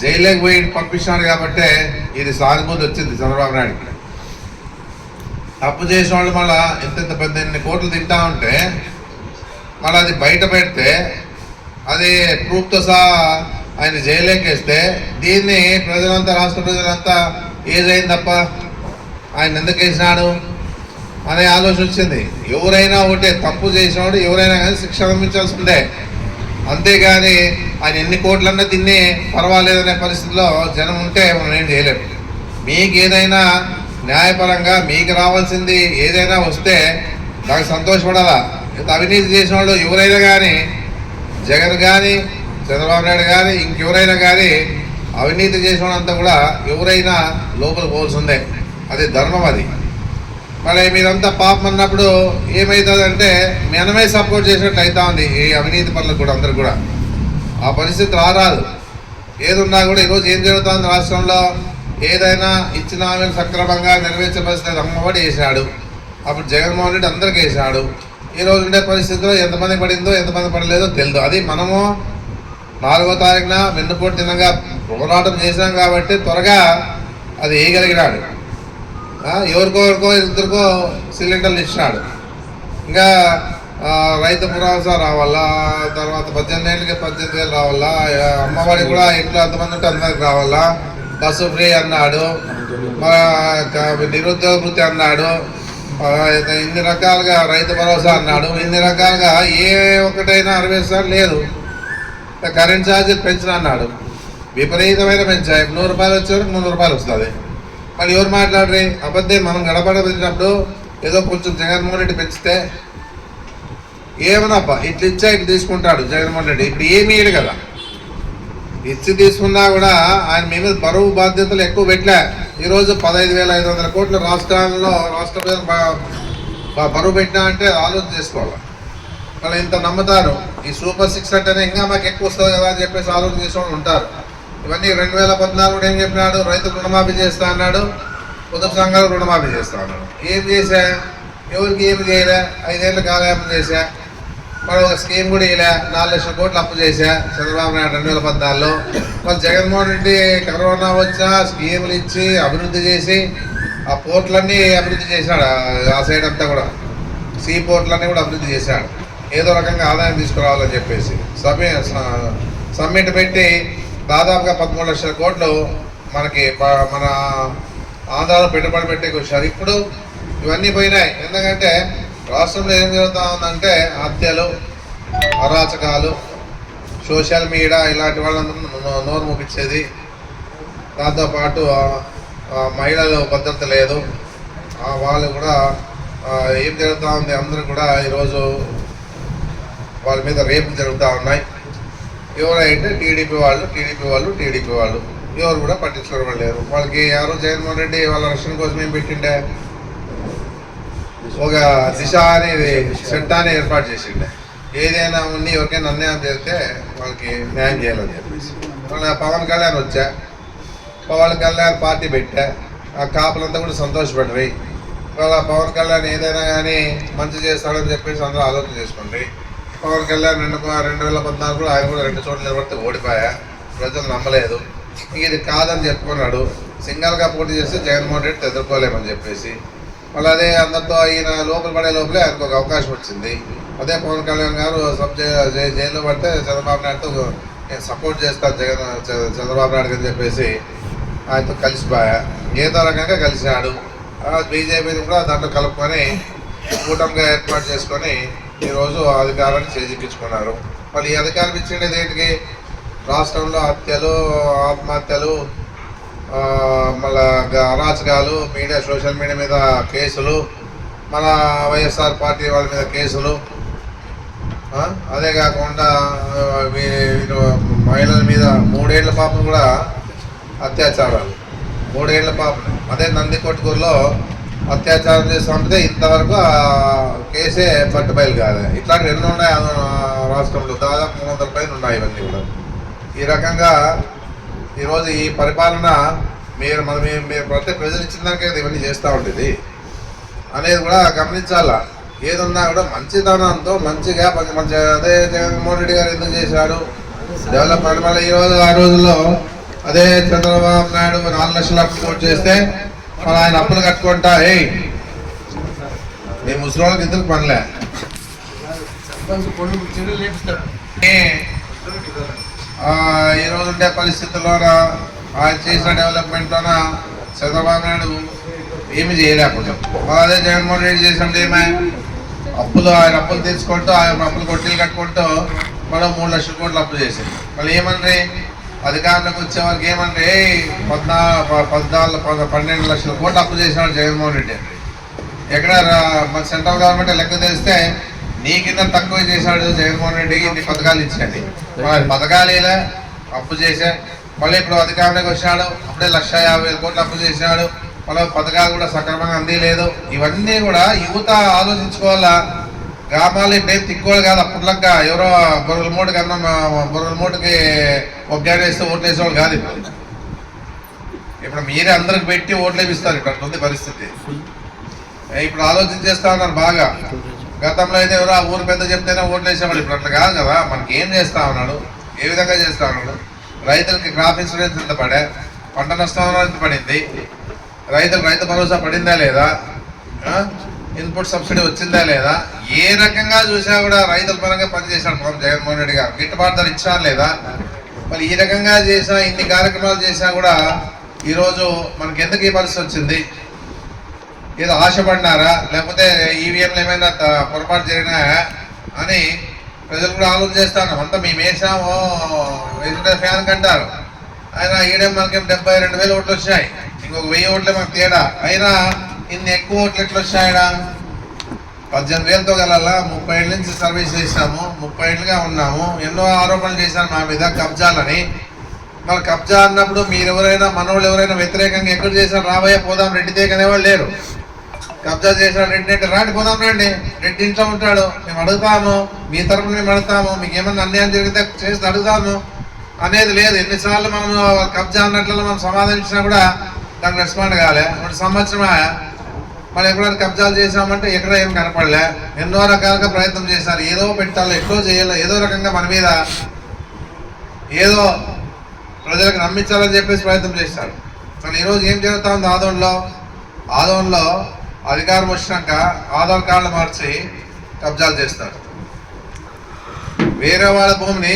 జైలుకి పోయి పంపించినాడు. కాబట్టి ఇది సానుభూతి వచ్చింది చంద్రబాబు నాయుడుకి. తప్పు చేసిన వాళ్ళు మళ్ళీ ఇంత పెద్ద ఎన్ని కోట్లు తింటా ఉంటే మళ్ళీ అది బయట పెడితే అది ప్రూఫ్తో సహా ఆయన జైలుకి వేస్తే దీన్ని ప్రజలంతా, రాష్ట్ర ప్రజలంతా ఏదైంది తప్ప ఆయన ఎందుకు వేసినాడు అనే ఆలోచన వచ్చింది. ఎవరైనా ఒకటే, తప్పు చేసినవాడు ఎవరైనా కానీ శిక్ష అనుభవించాల్సిందే. అంతేగాని ఆయన ఎన్ని కోట్లన్నా తిని పర్వాలేదనే పరిస్థితిలో జనం ఉంటే మనం ఏం చేయలేము. మీకు ఏదైనా న్యాయపరంగా మీకు రావాల్సింది ఏదైనా వస్తే నాకు సంతోషపడాలా. అవినీతి చేసిన వాళ్ళు ఎవరైనా కానీ, జగన్ కానీ, చంద్రబాబు నాయుడు కానీ, ఇంకెవరైనా కానీ అవినీతి చేసిన వాళ్ళంతా కూడా ఎవరైనా లోపల పోవాల్సిందే. అది ధర్మం. అది మళ్ళీ మీరంతా పాపం అన్నప్పుడు ఏమవుతుందంటే మనమే సపోర్ట్ చేసినట్టు అవుతా ఉంది ఈ అవినీతి పనులకు కూడా. అందరు కూడా ఆ పరిస్థితి రారాదు. ఏదున్నా కూడా ఈరోజు ఏం జరుగుతుంది రాష్ట్రంలో, ఏదైనా ఇచ్చిన హామీలు సక్రమంగా నెరవేర్చే పరిస్థితి అమ్మఒడి వేసాడు. అప్పుడు జగన్మోహన్ రెడ్డి అందరికి వేసాడు. ఈరోజు ఉండే పరిస్థితిలో ఎంతమంది పడిందో ఎంతమంది పడలేదో తెలియదు. అది మనము 4వ తారీఖున వెన్నుపోటు దినంగా పోరాటం చేసినాం కాబట్టి త్వరగా అది వేయగలిగినాడు. ఎవరికో ఇద్దరికో సిలిండర్లు ఇచ్చినాడు. ఇంకా రైతు భరోసా రావాలా, తర్వాత 18 ఏళ్ళకి 18,000 రావాలా, అమ్మఒడి కూడా ఇంట్లో అంతమంది ఉంటే అంతమందికి రావాలా, బస్సు ఫ్రీ అన్నాడు, నిరుద్యోగ వృత్తి అన్నాడు, ఇన్ని రకాలుగా రైతు భరోసా అన్నాడు. ఇన్ని రకాలుగా ఏ ఒక్కటైనా 60 సార్లు లేదు. కరెంట్ ఛార్జీలు పెంచిన అన్నాడు, విపరీతమైన పెంచాయి. 100 రూపాయలు వచ్చేవారికి 300 రూపాయలు వస్తుంది. మళ్ళీ ఎవరు మాట్లాడరు? అబద్ధం. మనం గడపడబడినప్పుడు ఏదో కొంచెం జగన్మోహన్ రెడ్డి పెంచితే ఏమనబ్బా ఇట్లా ఇచ్చా ఇట్లా తీసుకుంటాడు జగన్మోహన్ రెడ్డి. ఇప్పుడు ఏమీ ఇయ్యడు కదా, ఇచ్చి తీసుకున్నా కూడా ఆయన మీ మీద బరువు బాధ్యతలు ఎక్కువ పెట్టలే. ఈరోజు 15,500 కోట్ల రాష్ట్రాల్లో రాష్ట్ర బరువు పెట్టినా అంటే ఆలోచన చేసుకోవాలి. వాళ్ళు ఇంత నమ్ముతారు. ఈ సూపర్ 6 అంటేనే ఇంకా మాకు ఎక్కువ వస్తుంది కదా అని చెప్పేసి ఆలోచన చేసేవాళ్ళు ఉంటారు. ఇవన్నీ 2014 ఏం చెప్పినాడు? రైతు రుణమాఫీ చేస్తా అన్నాడు, పొదుపు సంఘాలు రుణమాఫీ చేస్తా అన్నాడు. ఏం చేశా? ఎవరికి ఏమి చేయలే. 5 ఏళ్ళు కాలయాపన చేశా. మరి ఒక స్కీమ్ కూడా ఇలా 4 లక్షల కోట్లు అప్పు చేశా చంద్రబాబు నాయుడు 2014లో. మరి జగన్మోహన్ రెడ్డి కరోనా వచ్చా స్కీములు ఇచ్చి అభివృద్ధి చేసి ఆ పోర్ట్లన్నీ అభివృద్ధి చేశాడు. ఆ సైడ్ అంతా కూడా సీ పోర్ట్లన్నీ కూడా అభివృద్ధి చేశాడు. ఏదో రకంగా ఆదాయం తీసుకురావాలని చెప్పేసి సమ్మిట్ పెట్టి దాదాపుగా 13 లక్షల కోట్లు మనకి మన ఆంధ్రాలో పెట్టుబడి పెట్టేకి వచ్చారు. ఇప్పుడు ఇవన్నీ పోయినాయి. ఎందుకంటే రాష్ట్రంలో ఏం జరుగుతూ ఉందంటే హత్యలు, అరాచకాలు, సోషల్ మీడియా ఇలాంటి వాళ్ళందరూ నోరు ముపించేది. దాంతోపాటు మహిళలు భద్రత లేదు. వాళ్ళు కూడా ఏం జరుగుతూ ఉంది, అందరూ కూడా ఈరోజు వాళ్ళ మీద రేపులు జరుగుతూ ఉన్నాయి. ఎవరైతే టీడీపీ వాళ్ళు ఎవరు కూడా పట్టించుకోవడం లేరు. వాళ్ళకి ఎవరు జగన్మోహన్ రెడ్డి వాళ్ళ రక్షణ కోసం ఏం పెట్టిండే? ఒక దిశ అనేది చట్టాన్ని ఏర్పాటు చేసిండే. ఏదైనా ఉన్ని ఎవరికైనా అన్యాయం చేస్తే వాళ్ళకి న్యాయం చేయాలని చెప్పేసి వాళ్ళ పవన్ కళ్యాణ్ వచ్చా, పవన్ కళ్యాణ్ పార్టీ పెట్టా, ఆ కాపులంతా కూడా సంతోషపడ్డారు. వాళ్ళ పవన్ కళ్యాణ్ ఏదైనా కానీ మంచి చేస్తాడని చెప్పేసి అందరూ ఆలోచన చేసుకోండి. పవన్ కళ్యాణ్ 2014 ఆయన కూడా 2 చోట్ల నిలబడితే ఓడిపోయా, ప్రజలు నమ్మలేదు. ఇది కాదని చెప్పుకున్నాడు. సింగల్గా పోటీ చేస్తే జగన్మోహన్ రెడ్డి ఎదుర్కోలేమని చెప్పేసి మళ్ళీ అదే అందరితో ఈయన లోపల పడే లోపలే ఆయనకు ఒక అవకాశం వచ్చింది. అదే పవన్ కళ్యాణ్ గారు జైల్లో పడితే చంద్రబాబు నాయుడుతో నేను సపోర్ట్ చేస్తాను చంద్రబాబు నాయుడు అని చెప్పేసి ఆయనతో కలిసిపోయా. ఏదో రకంగా కలిసినాడు. బీజేపీని కూడా దాంట్లో కలుపుకొని కూటమిగా ఏర్పాటు చేసుకొని ఈరోజు అధికారాన్ని చేజిక్కించుకున్నారు. మళ్ళీ ఈ అధికారం ఇచ్చిండేది ఏంటికి? రాష్ట్రంలో హత్యలు, ఆత్మహత్యలు, మళ్ళా అరాచకాలు, మీడియా సోషల్ మీడియా మీద కేసులు, మన వైఎస్ఆర్ పార్టీ వాళ్ళ మీద కేసులు, అదే కాకుండా మహిళల మీద 3 ఏళ్ల పాపను కూడా అత్యాచారాలు, 3 ఏళ్ల పాపను అదే నందికొట్కూరులో అత్యాచారం చేసి పంపితే ఇంతవరకు కేసే పట్టుబయలు కాదు. ఇట్లాంటివి ఎన్నో ఉన్నాయి రాష్ట్రంలో, దాదాపు 300 పైన ఉన్నాయి. ఇవన్నీ కూడా ఈ రకంగా ఈరోజు ఈ పరిపాలన మీరు ప్రతి ప్రజలు ఇచ్చిన దానికే ఇవన్నీ చేస్తూ ఉంటుంది అనేది కూడా గమనించాలా. ఏదున్నా కూడా మంచితనంతో మంచిగా మంచి అదే జగన్మోహన్ రెడ్డి గారు ఎందుకు చేశాడు డెవలప్మెంట్. మళ్ళీ ఈరోజు ఆ రోజుల్లో అదే చంద్రబాబు నాయుడు 4 లక్షలు అప్పు చేస్తే మళ్ళీ ఆయన అప్పులు కట్టుకుంటా మీ ముసలిళ్ళకి ఎందుకు పనిలే ఈరోజు ఉండే పరిస్థితుల్లోన ఆయన చేసిన డెవలప్మెంట్లోన చంద్రబాబు నాయుడు ఏమి చేయలేకపోతాం. అదే జగన్మోహన్ రెడ్డి చేసినప్పుడు ఏమై ఆయన అప్పులు తెచ్చుకుంటూ ఆయన అప్పులు కొట్టీలు కట్టుకుంటూ మనం 3 లక్షల కోట్లు అప్పు చేసింది. మళ్ళీ ఏమన్నా అధికారంలోకి వచ్చే వారికి ఏమంటే 12 లక్షల కోట్లు అప్పు చేసినాడు జగన్మోహన్ రెడ్డి అంటే. ఎక్కడ మన సెంట్రల్ గవర్నమెంట్ లెక్క తెలిస్తే నీకింత తక్కువ చేశాడు జగన్మోహన్ రెడ్డికి ఇన్ని పథకాలు ఇచ్చాడు. పథకాలు ఇలా అప్పు చేశా. మళ్ళీ ఇప్పుడు అధికారంలోకి వచ్చినాడు, అప్పుడే 1,50,000 కోట్లు అప్పు చేసినాడు. మళ్ళీ పథకాలు కూడా సక్రమంగా అందిలేదు. ఇవన్నీ కూడా యువత ఆలోచించుకోవాలా. గ్రామాలు ఇప్పుడేం తిక్కోడు కాదు. అప్పట్లక్క ఎవరో బొరుగుల మూటకి ఒక గేడ వేస్తే ఓట్లు వేసేవాళ్ళు కాదు. ఇప్పుడు మీరే అందరికి పెట్టి ఓట్లు వేపిస్తారు. ఇక్కడ ఉంది పరిస్థితి. ఇప్పుడు ఆలోచన చేస్తా ఉన్నారు బాగా. గతంలో అయితే ఎవరో ఆ ఊరు పెద్ద చెప్తేనే ఓట్లు వేసేవాళ్ళు. ఇప్పుడు అట్లా కాదు కదా. మనకి ఏం చేస్తా ఉన్నాడు, ఏ విధంగా చేస్తా ఉన్నాడు, రైతులకి క్రాప్ ఇన్సూరెన్స్ ఎంత పడే, పంట నష్టం ఎంత పడింది, రైతు భరోసా పడిందా లేదా, ఇన్పుట్ సబ్సిడీ వచ్చిందా లేదా, ఏ రకంగా చూసా కూడా రైతుల పరంగా పనిచేశాడు జగన్మోహన్ రెడ్డి గారు. గిట్టుబాటు ధర ఇచ్చారు లేదా, మరి ఈ రకంగా చేసా ఇన్ని కార్యక్రమాలు చేసినా కూడా ఈరోజు మనకి ఎందుకు ఈ పరిస్థితి వచ్చింది? ఏదో ఆశపడినారా, లేకపోతే ఈవీఎంలు ఏమైనా పొరపాటు జరిగినాయా అని ప్రజలు కూడా ఆలోచన చేస్తాను. అంతా మేము వేసాము వెజిటేబుల్ ఫ్యాన్ కంటారు. అయినా ఈడేం మనకేం 72,000 ఓట్లు వచ్చాయి, ఇంకొక 1000 ఓట్లే మనకు తేడా. అయినా ఇన్ని ఎక్కువ ఓట్లు ఎట్లా వచ్చాయడా? 18,000తో గల 30 ఏళ్ళ నుంచి సర్వీస్ చేసినాము, 30 ఏళ్ళుగా ఉన్నాము, ఎన్నో ఆరోపణలు చేశారు మా మీద కబ్జాలని. మరి కబ్జా అన్నప్పుడు మీరెవరైనా మనోళ్ళు ఎవరైనా వ్యతిరేకంగా ఎక్కడ చేశారు? రాబోయే పోదాం రెడ్డి తేగనేవాళ్ళు లేరు. కబ్జా చేశాడు రెడ్డి అంటే రాండి పోదాం రండి, రెడ్డి ఇంట్లో ఉంటాడు, మేము అడుగుతాము, మీ తరపున మేము అడుగుతాము, మీకు ఏమన్నా అన్యాయం జరిగితే చేసి అడుగుతాము అనేది లేదు. ఎన్నిసార్లు మనం కబ్జా అన్నట్లు మనం సమాధానించినా కూడా దానికి రెస్పాండ్ కాలే. ఇప్పుడు సంవత్సరమే మనం ఎప్పుడైనా కబ్జాలు చేసామంటే ఎక్కడ ఏం కనపడలే. ఎన్నో రకాలుగా ప్రయత్నం చేశారు, ఏదో పెట్టాలి, ఎక్కడో చేయాలి, ఏదో రకంగా మన మీద ఏదో ప్రజలకు నమ్మించాలని చెప్పేసి ప్రయత్నం చేశారు. కానీ ఈరోజు ఏం జరుగుతా ఉంది? ఆదోన్లో అధికారం వచ్చినాక ఆధార్ కార్డులు మార్చి కబ్జాలు చేస్తారు. వేరే వాళ్ళ భూమిని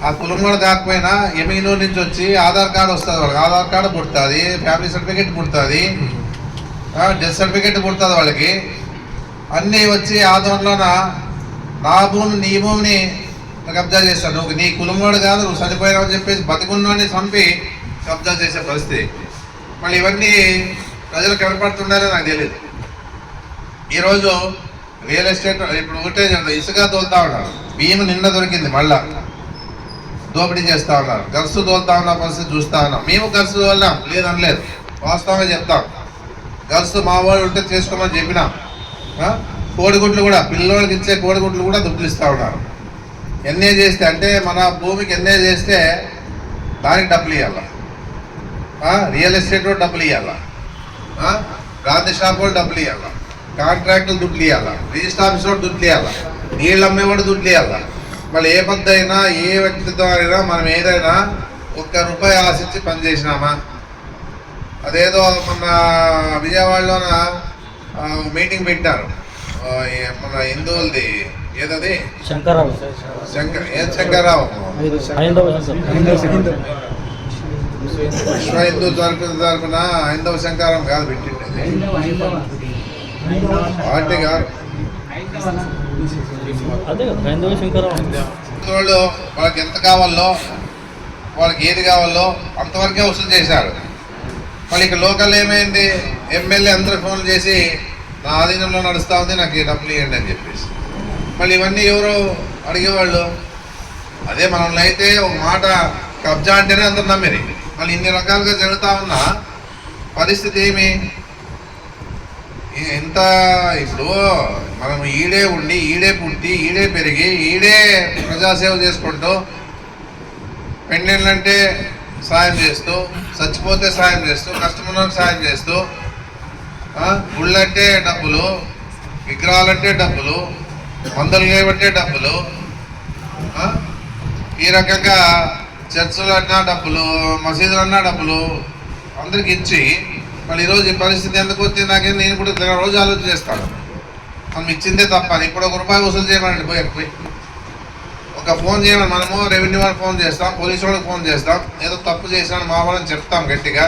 ఆ కులం కూడా కాకపోయినా ఎమినూరు నుంచి వచ్చి ఆధార్ కార్డు వస్తుంది, వాళ్ళకి ఆధార్ కార్డు పుడుతుంది, ఫ్యామిలీ సర్టిఫికేట్ పుడుతుంది, డెత్ సర్టిఫికేట్ పుడుతుంది వాళ్ళకి. అన్నీ వచ్చి ఆదోన్లోన నా భూమి నీ భూమిని కబ్జా చేస్తాడు. నువ్వు నీ కులంవాడు కాదు, నువ్వు చనిపోయినావు అని చెప్పేసి బతికున్నోని చంపి కబ్జా చేసే పరిస్థితి. మళ్ళీ ఇవన్నీ ప్రజలు కనపడుతున్నారో నాకు తెలియదు. ఈరోజు రియల్ ఎస్టేట్ ఇప్పుడు ఒకటే ఇసుక తోలుతా ఉన్నారు, బియ్యం నిన్న దొరికింది, మళ్ళా దోపిడీ చేస్తూ ఉన్నారు, గర్సు తోలుతా ఉన్న పరిస్థితి చూస్తూ ఉన్నాం. మేము గర్సు తోలినాం, లేదనలేదు, వాస్తవంగా చెప్తాం. గర్సు మా వాళ్ళు ఉంటే చేసుకోమని చెప్పినాం. కోడిగుడ్లు కూడా పిల్లోళ్ళకి ఇచ్చే కోడిగుడ్లు కూడా దుడ్లు ఇస్తూ ఉన్నారు. ఎన్ఏ చేస్తే అంటే మన భూమికి ఎన్ఏ చేస్తే దానికి డబ్బులు ఇవ్వాల, రియల్ ఎస్టేట్ కూడా డబ్బులు ఇవ్వాల, గాంధీ షాప్ కూడా డబ్బులు ఇవ్వాల, కాంట్రాక్టులు దుడ్లు ఇవ్వాల, రిజిస్టర్ ఆఫీస్ కూడా దుడ్లు ఇవ్వాల, నీళ్ళు అమ్మే కూడా దుడ్లు ఇవ్వాల. మళ్ళీ ఏ పద్ధతి అయినా ఏ వ్యక్తితో అయినా మనం ఏదైనా ₹1 ఆశించి పనిచేసినామా? అదేదో మన విజయవాడలోన మీటింగ్ పెట్టారు మన హిందువులది, ఏదది శంకరరావు శంకరరావు విశ్వ హిందూ తరపున హైందవ శంకరం కాదు పెట్టిండేది, పార్టీ కాదు. వాళ్ళు వాళ్ళకి ఎంత కావాలో, వాళ్ళకి ఏది కావాలో అంతవరకే వసూలు చేశారు. మళ్ళీ ఇక లోకల్ ఏమైంది, ఎమ్మెల్యే అందరూ ఫోన్లు చేసి నా ఆధీనంలో నడుస్తూ ఉంది, నాకు ఈ డబ్బులు ఇవ్వండి అని చెప్పేసి. మళ్ళీ ఇవన్నీ ఎవరు అడిగేవాళ్ళు? అదే మనల్ని అయితే ఒక మాట కబ్జా అంటేనే అందరు నమ్మేది. మళ్ళీ ఇన్ని రకాలుగా జరుగుతూ ఉన్న పరిస్థితి ఏమి? ఎంత ఇప్పుడు మనం ఈడే ఉండి, ఈడే పుట్టి, ఈడే పెరిగి, ఈడే ప్రజాసేవ చేసుకుంటూ, పెళ్ళిళ్ళంటే సాయం చేస్తూ, చచ్చిపోతే సాయం చేస్తూ, కష్టమున్నకు సాయం చేస్తూ, గుళ్ళంటే డబ్బులు, విగ్రహాలంటే డబ్బులు, మందులు చేయబట్టే డబ్బులు, ఈ రకంగా చర్చలు అన్నా డబ్బులు, మసీదులు అన్నా డబ్బులు అందరికి ఇచ్చి మళ్ళీ ఈరోజు ఈ పరిస్థితి ఎందుకు వచ్చింది నాకేం? నేను ఇప్పుడు రోజు ఆలోచన చేస్తాను, మనం ఇచ్చిందే తప్ప. ఇప్పుడు ₹1 వసూలు చేయమనండి, పోయి ఒక ఫోన్ చేయమని మనము రెవెన్యూ వాళ్ళకి ఫోన్ చేస్తాం, పోలీసు వాళ్ళకి ఫోన్ చేస్తాం, ఏదో తప్పు చేసినాను మా వాళ్ళని చెప్తాం గట్టిగా.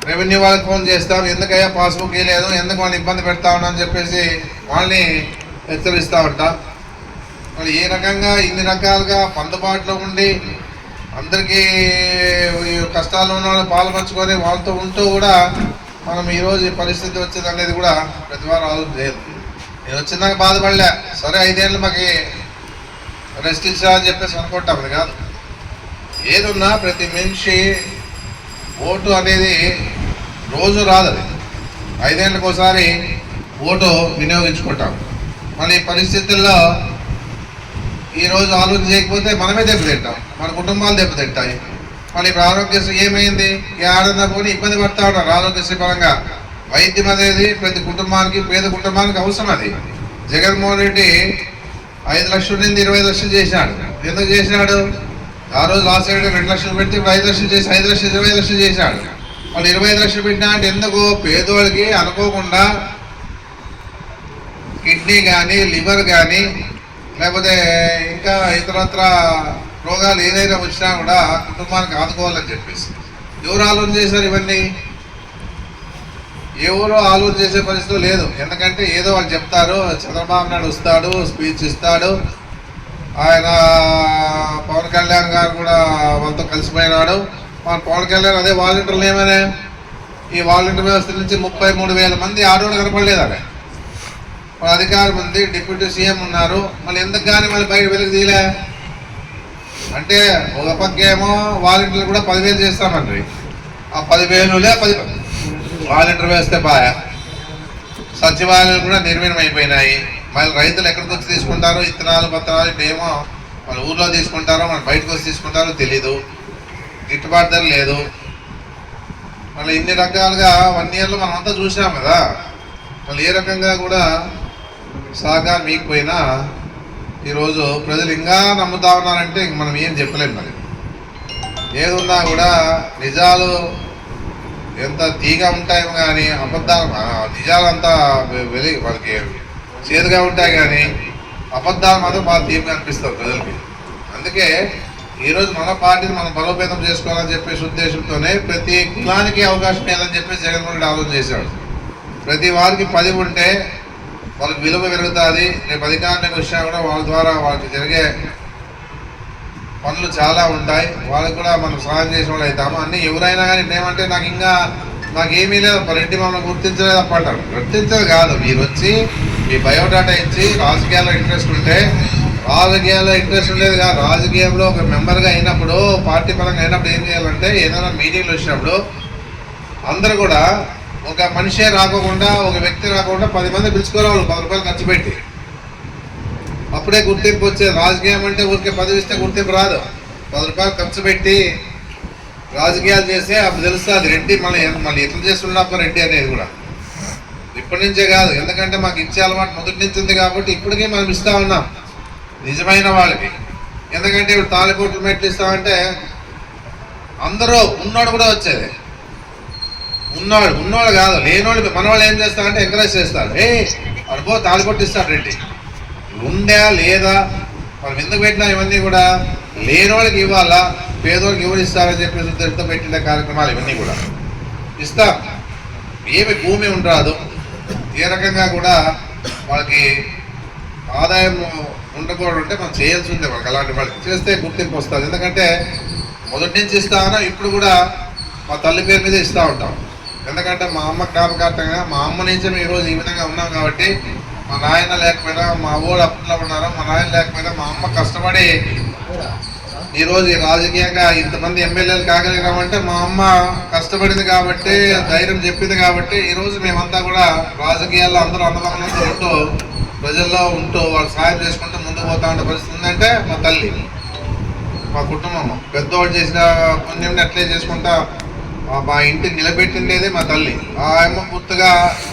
రెవెన్యూ వాళ్ళకి ఫోన్ చేస్తాం, ఎందుకయ్యా పాస్బుక్ లేదు, ఎందుకు వాళ్ళని ఇబ్బంది పెడతా ఉన్నా అని చెప్పేసి వాళ్ళని హెచ్చరిస్తూ ఉంటాం. మరి ఏ రకంగా ఇన్ని రకాలుగా అందుబాటులో ఉండి అందరికీ కష్టాలు ఉన్న వాళ్ళు పాల్పంచుకొని వాళ్ళతో ఉంటూ కూడా మనం ఈరోజు ఈ పరిస్థితి వచ్చింది అనేది కూడా ప్రతి వారు ఆలోచన చేయదు. నేను వచ్చిందాక బాధపడలే, సరే 5 ఏళ్ళు మాకు రెస్ట్ ఇచ్చా అని చెప్పేసి అనుకుంటాం. అది కాదు, ఏదున్నా ప్రతి మనిషి ఓటు అనేది రోజు రాదు, అది 5 ఏళ్ళకి ఒకసారి ఓటు వినియోగించుకుంటాం. మళ్ళీ ఈ పరిస్థితుల్లో ఈరోజు ఆలోచన చేయకపోతే మనమే దెబ్బతింటాం, మన కుటుంబాలు దెబ్బతింటాయి. మళ్ళీ ఇప్పుడు ఆరోగ్యశ్రీ ఏమైంది? ఏడన్నా పోనీ ఇబ్బంది పడతా ఉన్నారు ఆరోగ్యశ్రీ పరంగా. వైద్యం అనేది ప్రతి కుటుంబానికి, పేద కుటుంబానికి అవసరం. అది జగన్మోహన్ రెడ్డి 5 లక్షల నుండి 20 లక్షలు చేశాడు. ఎందుకు చేశాడు? ఆ రోజు రాజశేఖర్ 2 లక్షలు పెట్టి 5 లక్షలు చేసి 5 లక్షలు 20 లక్షలు చేశాడు. వాళ్ళు 25 లక్షలు పెట్టినా అంటే ఎందుకు? పేదోళ్ళకి అనుకోకుండా కిడ్నీ కానీ లివర్ కానీ లేకపోతే ఇంకా ఇతరత్ర రోగాలు ఏదైనా వచ్చినా కూడా కుటుంబానికి ఆదుకోవాలని చెప్పేసి ఎవరు ఆలోచన చేశారు? ఇవన్నీ ఎవరో ఆలోచన చేసే పరిస్థితి లేదు. ఎందుకంటే ఏదో వాళ్ళు చెప్తారు, చంద్రబాబు నాయుడు వస్తాడు, స్పీచ్ ఇస్తాడు, ఆయన పవన్ కళ్యాణ్ గారు కూడా వాళ్ళతో కలిసిపోయినాడు. మన పవన్ కళ్యాణ్ అదే వాలంటీర్లు ఏమైనా ఈ వాలంటీర్ వ్యవస్థ నుంచి 33,000 మంది ఆడవాళ్ళు కనపడలేదు. అక్కడ వాళ్ళ అధికారులు మంది డిప్యూటీ సీఎం ఉన్నారు. మళ్ళీ ఎందుకు కానీ మళ్ళీ బయట వెలుగు తీయలే అంటే ఒక పక్కేమో వాలంటీర్లు కూడా 10,000 చేస్తామండి. ఆ 10,000 వాలంటీర్ వ్యవస్థ బాగా సచివాలయాలు కూడా నిర్వీణం అయిపోయినాయి. మళ్ళీ రైతులు ఎక్కడికి వచ్చి తీసుకుంటారో ఇత్తనాలు పత్రాలు ఇప్పుడేమో మన ఊర్లో తీసుకుంటారో మన బయటకు వచ్చి తీసుకుంటారో తెలీదు. గిట్టుబాటు ధర లేదు. మళ్ళీ ఇన్ని రకాలుగా 1 ఇయర్లో మనం అంతా చూసాం కదా. మళ్ళీ ఏ రకంగా కూడా సహకారం మీకపోయినా ఈరోజు ప్రజలు ఇంకా నమ్ముతా ఉన్నారంటే ఇంక మనం ఏం చెప్పలేము. మరి ఏదున్నా కూడా నిజాలు ఎంత తీగా ఉంటాయో కానీ అబద్ధాలు నిజాలు అంతా వాళ్ళకి చేదుగా ఉంటాయి కానీ అబద్ధాలు మాత్రం బాగా తీరుగా అనిపిస్తారు ప్రజలకి. అందుకే ఈరోజు మన పార్టీని మనం బలోపేతం చేసుకోవాలని చెప్పేసి ఉద్దేశంతోనే ప్రతి కులానికి అవకాశం లేదని చెప్పేసి జగన్మోహన్ రెడ్డి ఆలోచన చేశాడు. ప్రతి వారికి 10 ఉంటే వాళ్ళకి విలువ పెరుగుతుంది. రేపు అధికారంలోకి వచ్చినా కూడా వాళ్ళ ద్వారా వాళ్ళకి జరిగే పనులు చాలా ఉంటాయి. వాళ్ళకి కూడా మనం సహాయం చేసిన వాళ్ళు అవుతాము. అన్నీ ఎవరైనా కానీ ఏమంటే నాకేమీ లేదు, రెడ్డి మమ్మల్ని గుర్తించలేదు అంటారు. గుర్తించదు కాదు, మీరు వచ్చి మీ బయోడాటా ఇచ్చి రాజకీయాల్లో ఇంట్రెస్ట్ ఉంటే రాజకీయాల్లో ఇంట్రెస్ట్ ఉండేది కాదు. రాజకీయంలో ఒక మెంబర్గా అయినప్పుడు పార్టీ పరంగా అయినప్పుడు ఏం చేయాలంటే ఏదైనా మీటింగ్లు వచ్చినప్పుడు అందరూ కూడా ఒక మనిషే రాకోకుండా ఒక వ్యక్తి రాకుండా 10 మంది పిలుచుకోరావాలి 10 రూపాయలు ఖర్చు పెట్టి. అప్పుడే గుర్తింపు వచ్చేది. రాజకీయం అంటే ఊరికే పదవి ఇస్తే గుర్తింపు రాదు. 10 రూపాయలు ఖర్చు పెట్టి రాజకీయాలు చేస్తే అప్పుడు తెలుస్తుంది రెడ్డి మళ్ళీ ఎట్లా చేస్తున్నప్పుడు రెడ్డి అనేది కూడా ఇప్పటి నుంచే కాదు. ఎందుకంటే మాకు ఇచ్చే అలవాటు మొదటి నుంచి ఉంది కాబట్టి ఇప్పటికీ మనం ఇస్తూ ఉన్నాం నిజమైన వాళ్ళకి. ఎందుకంటే ఇప్పుడు తాలిపోట్లు మెట్లు ఇస్తామంటే అందరూ ఉన్నోడు కూడా వచ్చేది. ఉన్నోడు కాదు లేనోళ్ళు మనవాళ్ళు ఏం చేస్తారంటే ఎంకరేజ్ చేస్తారు. అడుపో తాలిపొట్టు ఇస్తాడు రెడ్డి. ఉందా లేదా మనం ఎందుకు పెట్టినా ఇవన్నీ కూడా లేనోళ్ళకి ఇవ్వాలా, పేదోళ్ళకి ఎవరు ఇస్తారని చెప్పేసి ఉద్దేశంతో పెట్టిన కార్యక్రమాలు ఇవన్నీ కూడా ఇస్తాం. ఏమి భూమి ఉండరాదు, ఏ రకంగా కూడా వాళ్ళకి ఆదాయం ఉండకూడదు. అంటే మనం చేయాల్సిందే. వాళ్ళకి అలాంటి వాళ్ళకి చేస్తే గుర్తింపు వస్తుంది. ఎందుకంటే మొదటి నుంచి ఇస్తామన్నా ఇప్పుడు కూడా మా తల్లి పేరు మీద ఇస్తూ ఉంటాం. ఎందుకంటే మా అమ్మ జ్ఞాపకార్థంగా మా అమ్మ నుంచి మేము ఈరోజు ఈ విధంగా ఉన్నాం కాబట్టి మా నాయన లేకపోయినా మా ఊళ్ళు అప్పట్లో ఉన్నారు, మా నాయన లేకపోయినా మా అమ్మ కష్టపడి ఈరోజు రాజకీయంగా ఇంతమంది ఎమ్మెల్యేలు కాగలిగామంటే మా అమ్మ కష్టపడింది కాబట్టి ధైర్యం చెప్పింది కాబట్టి ఈరోజు మేమంతా కూడా రాజకీయాల్లో అందరూ అందుబాటులో ఉంటూ ప్రజల్లో ఉంటూ వాళ్ళు సాయం చేసుకుంటూ ముందుకు పోతా ఉండే పరిస్థితి ఉందంటే మా తల్లి మా కుటుంబం పెద్దవాళ్ళు చేసిన పుణ్యం అట్లే చేసుకుంటా మా ఇంటిని నిలబెట్టిండేది మా తల్లి. ఆ అమ్మ పూర్తిగా